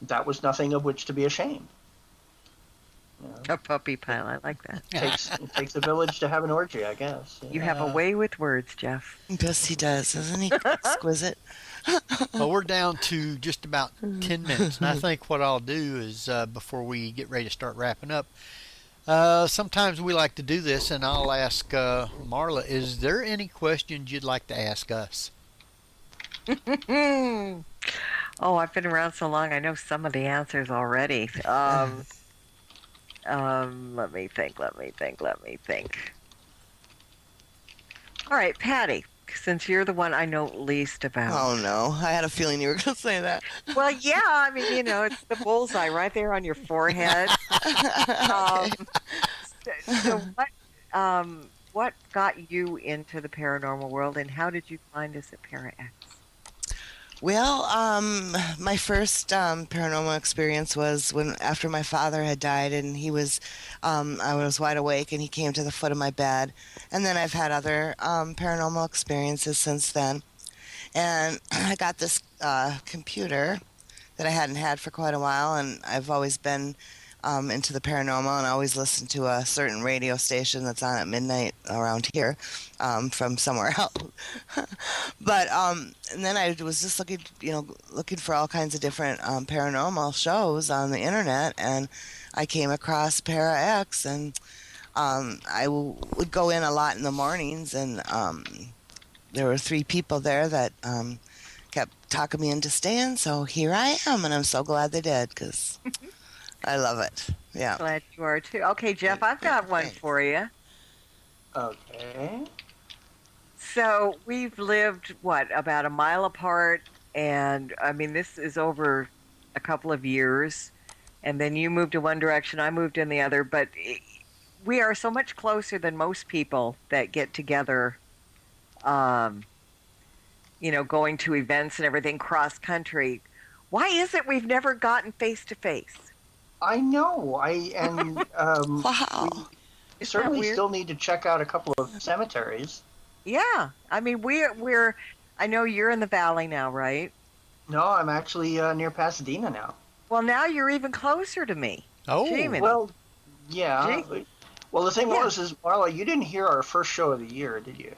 that was nothing of which to be ashamed. A puppy pile, I like that. It takes a village to have an orgy, I guess. You have a way with words, Jeff. Yes, he does, isn't he? Exquisite. Well, we're down to just about 10 minutes, and I think what I'll do is, before we get ready to start wrapping up, sometimes we like to do this, and I'll ask Marla, is there any questions you'd like to ask us? Oh, I've been around so long, I know some of the answers already. Let me think. All right, Patty, since you're the one I know least about. Oh, no. I had a feeling you were going to say that. Well, yeah, I mean, it's the bullseye right there on your forehead. So what got you into the paranormal world, and how did you find us at Para X? Well, my first paranormal experience was after my father had died, and he was, I was wide awake, and he came to the foot of my bed. And then I've had other paranormal experiences since then. And I got this computer that I hadn't had for quite a while, and I've always been into the paranormal, and I always listen to a certain radio station that's on at midnight around here from somewhere else. But and then I was just looking for all kinds of different paranormal shows on the internet, and I came across Para X, and I would go in a lot in the mornings, and there were 3 people there that kept talking me into staying, so here I am, and I'm so glad they did, because I love it. Yeah. Glad you are too. Okay, Jeff, I've got one for you. Okay. So we've lived, about a mile apart, and I mean, this is over a couple of years, and then you moved in one direction, I moved in the other, but we are so much closer than most people that get together, going to events and everything cross country. Why is it we've never gotten face to face? I know. Wow. We certainly still need to check out a couple of cemeteries. Yeah. I mean, we're I know you're in the valley now, right? No, I'm actually near Pasadena now. Well, now you're even closer to me. Oh. Jiminy. Well, yeah. Well, the thing was, Marla, you didn't hear our first show of the year, did you?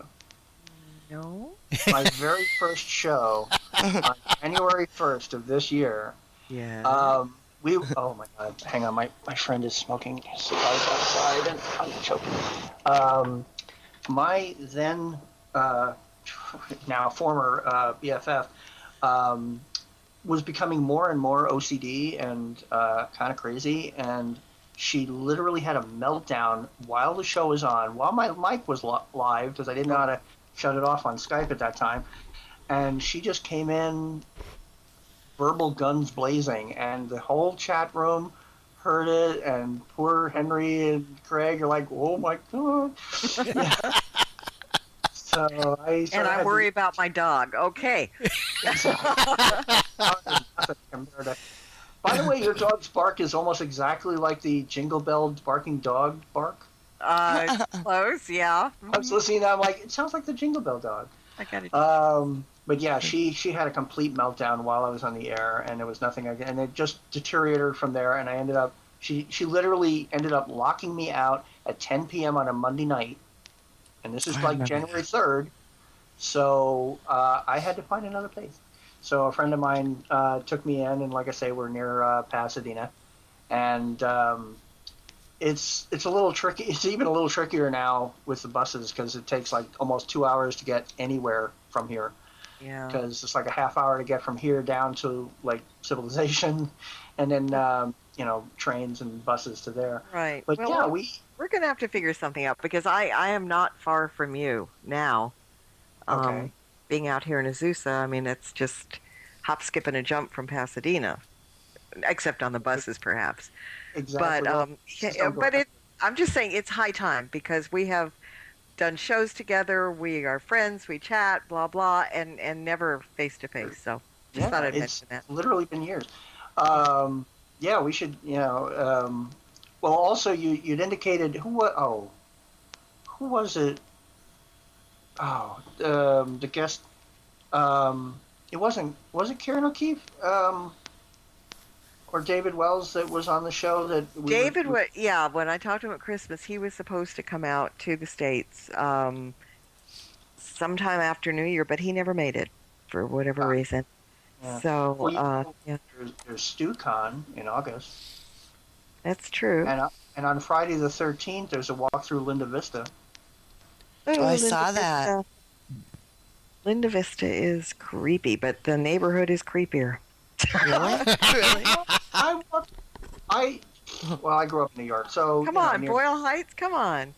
No. My very first show on January 1st of this year. Yeah. Oh my God! Hang on, my friend is smoking cigars outside, and I'm choking. My then now former BFF was becoming more and more OCD and kind of crazy, and she literally had a meltdown while the show was on, while my mic was live, because I didn't know how to shut it off on Skype at that time, and she just came in, verbal guns blazing, and the whole chat room heard it, and poor Henry and Craig are like, oh my God. So I worry about my dog. Okay. By the way, your dog's bark is almost exactly like the Jingle Bell barking dog bark. Close, yeah. I was listening, I'm like, it sounds like the Jingle Bell dog. I got it. But yeah, she had a complete meltdown while I was on the air, and there was nothing and it just deteriorated from there, and I ended up, she literally ended up locking me out at 10 p.m. on a Monday night, and this is like January 3rd, so I had to find another place. So a friend of mine took me in, and like I say, we're near Pasadena, and it's a little tricky. It's even a little trickier now with the buses, because it takes like almost 2 hours to get anywhere from here. Yeah. Because it's like a half hour to get from here down to like civilization, and then trains and buses to there. Right. But well, we're gonna have to figure something out because I am not far from you now. Okay. Being out here in Azusa, I mean, it's just hop, skip, and a jump from Pasadena, except on the buses, perhaps. Exactly. But I'm just saying it's high time because we have done shows together. We are friends. We chat, blah blah, and never face to face. So just thought I'd mention that. It's literally been years. We should. Well, also you'd indicated who was it? Oh, the guest. Was it Karen O'Keefe? Or David Wells that was on the show that when I talked to him at Christmas, he was supposed to come out to the States sometime after New Year, but he never made it for whatever reason. Yeah. So, there's StuCon in August. That's true. And on Friday the 13th, there's a walk through Linda Vista. Oh, I saw that. Linda Vista is creepy, but the neighborhood is creepier. Really? Really? I grew up in New York, so come on, Boyle Heights, come on.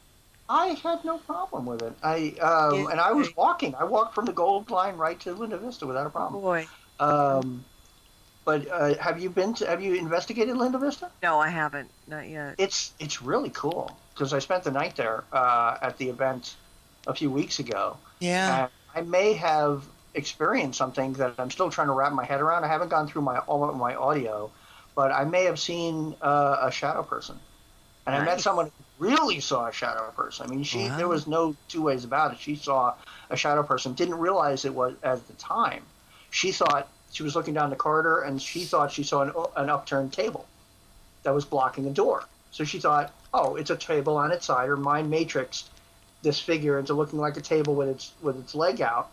I had no problem with it. And I was walking. I walked from the Gold Line right to Linda Vista without a problem. Boy. But have you investigated Linda Vista? No, I haven't. Not yet. It's really cool because I spent the night there at the event a few weeks ago. Yeah. And I may have experienced something that I'm still trying to wrap my head around. I haven't gone through all of my audio, but I may have seen a shadow person. And I met someone who really saw a shadow person. I mean, there was no two ways about it. She saw a shadow person, didn't realize it was at the time. She thought she was looking down the corridor, and she thought she saw an upturned table that was blocking a door. So she thought, oh, it's a table on its side, or mind matrixed this figure into looking like a table with its leg out.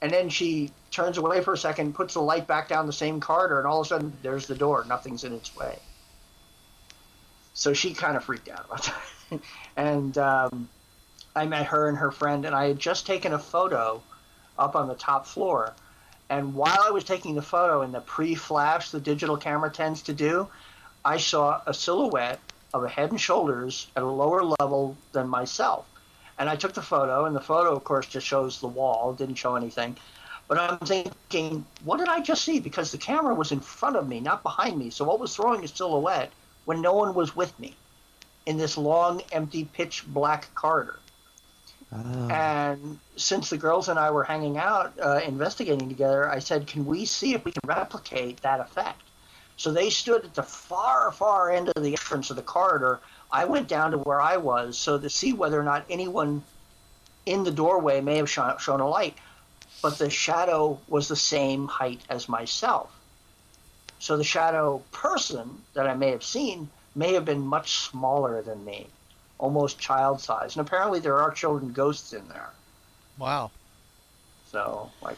And then she turns away for a second, puts the light back down the same corridor, and all of a sudden, there's the door. Nothing's in its way. So she kind of freaked out about that. And I met her and her friend, and I had just taken a photo up on the top floor. And while I was taking the photo in the pre-flash the digital camera tends to do, I saw a silhouette of a head and shoulders at a lower level than myself. And I took the photo, and the photo, of course, just shows the wall, didn't show anything. But I'm thinking, what did I just see? Because the camera was in front of me, not behind me. So what was throwing a silhouette when no one was with me in this long, empty, pitch black corridor? Oh. And since the girls and I were hanging out, investigating together, I said, can we see if we can replicate that effect? So they stood at the far, far end of the entrance of the corridor. I went down to where I was so to see whether or not anyone in the doorway may have shown a light. But the shadow was the same height as myself. So the shadow person that I may have seen may have been much smaller than me, almost child size. And apparently there are children ghosts in there. Wow. So, like...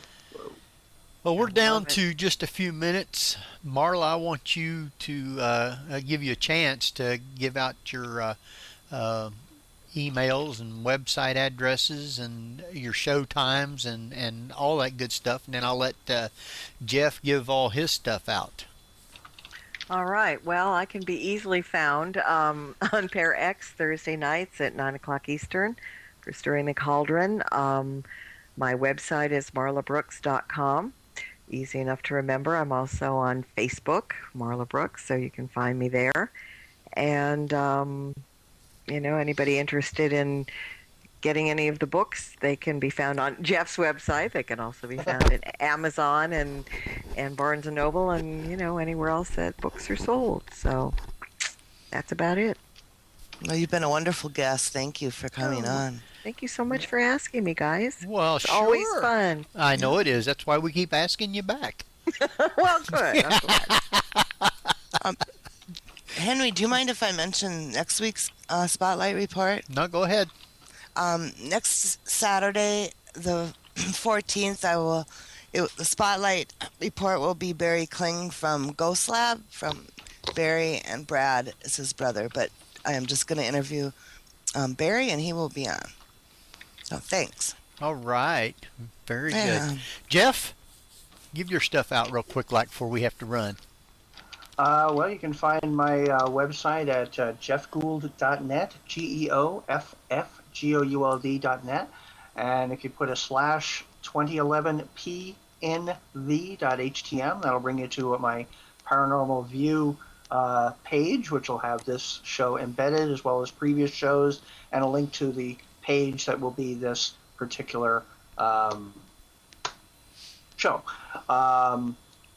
Well, we're down to just a few minutes. Marla, I want you to give you a chance to give out your emails and website addresses and your show times and all that good stuff. And then I'll let Jeff give all his stuff out. All right. Well, I can be easily found on Pair X Thursday nights at 9 o'clock Eastern for Stirring the Cauldron. My website is marlabrooks.com. Easy enough to remember. I'm also on Facebook, Marla Brooks, so you can find me there. And, anybody interested in getting any of the books, they can be found on Jeff's website. They can also be found at Amazon and Barnes & Noble and, anywhere else that books are sold. So that's about it. Well, you've been a wonderful guest. Thank you for coming on. Thank you so much for asking me, guys. Well, it's always fun. I know it is. That's why we keep asking you back. Well, good. I'm glad. Henry, do you mind if I mention next week's Spotlight Report? No, go ahead. Next Saturday, the 14th, the Spotlight Report will be Barry Kling from Ghost Lab, from Barry, and Brad is his brother. But I am just going to interview Barry, and he will be on. So thanks. All right. Very Yeah. good. Jeff, give your stuff out real quick, like before we have to run. Well, you can find my website at jeffgould.net, GEOFFGOULD.net. And if you put a /2011PNV.htm, that'll bring you to my Paranormal View page, which will have this show embedded as well as previous shows, and a link to the page that will be this particular show.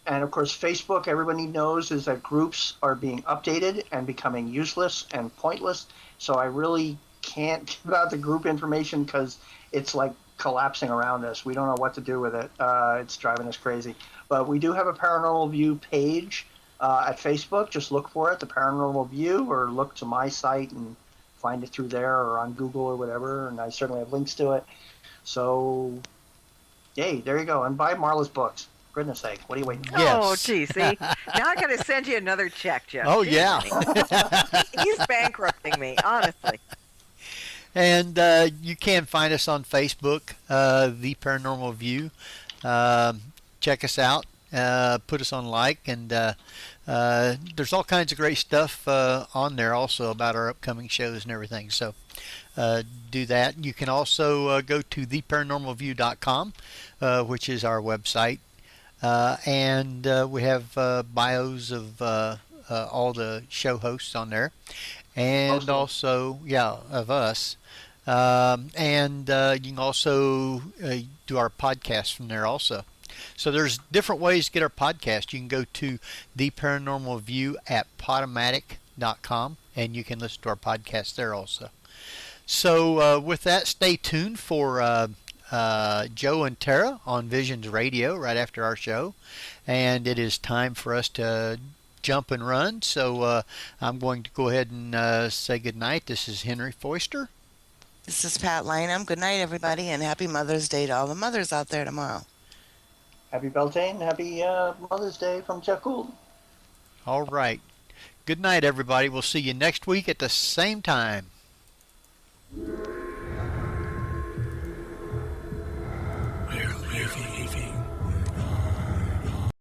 And of course, Facebook, everybody knows, is that groups are being updated and becoming useless and pointless. So I really can't give out the group information because it's like collapsing around us. We don't know what to do with it. It's driving us crazy. But we do have a Paranormal View page at Facebook. Just look for it, the Paranormal View, or look to my site and find it through there or on Google or whatever. And I certainly have links to it. So, yay, there you go. And buy Marla's books. Goodness sake, what are you waiting for? Yes. Oh, gee, see? Now I got to send you another check, Jeff. Oh, Jeez, yeah. He's bankrupting me, honestly. And you can find us on Facebook, The Paranormal View. Check us out. Put us on like. And there's all kinds of great stuff on there also about our upcoming shows and everything. So do that. You can also go to theparanormalview.com, which is our website. And we have bios of all the show hosts on there, and also, of us. And you can also do our podcast from there also. So there's different ways to get our podcast. You can go to The Paranormal View at Podomatic.com, and you can listen to our podcast there also. So with that, stay tuned for Joe and Tara on Visions Radio right after our show, and it is time for us to jump and run. So I'm going to go ahead and say good night. This is Henry Foister. This is Pat Lynham. Good night, everybody, and happy Mother's Day to all the mothers out there tomorrow. Happy Beltane. Happy Mother's Day from Jeff Gould. All right. Good night, everybody. We'll see you next week at the same time.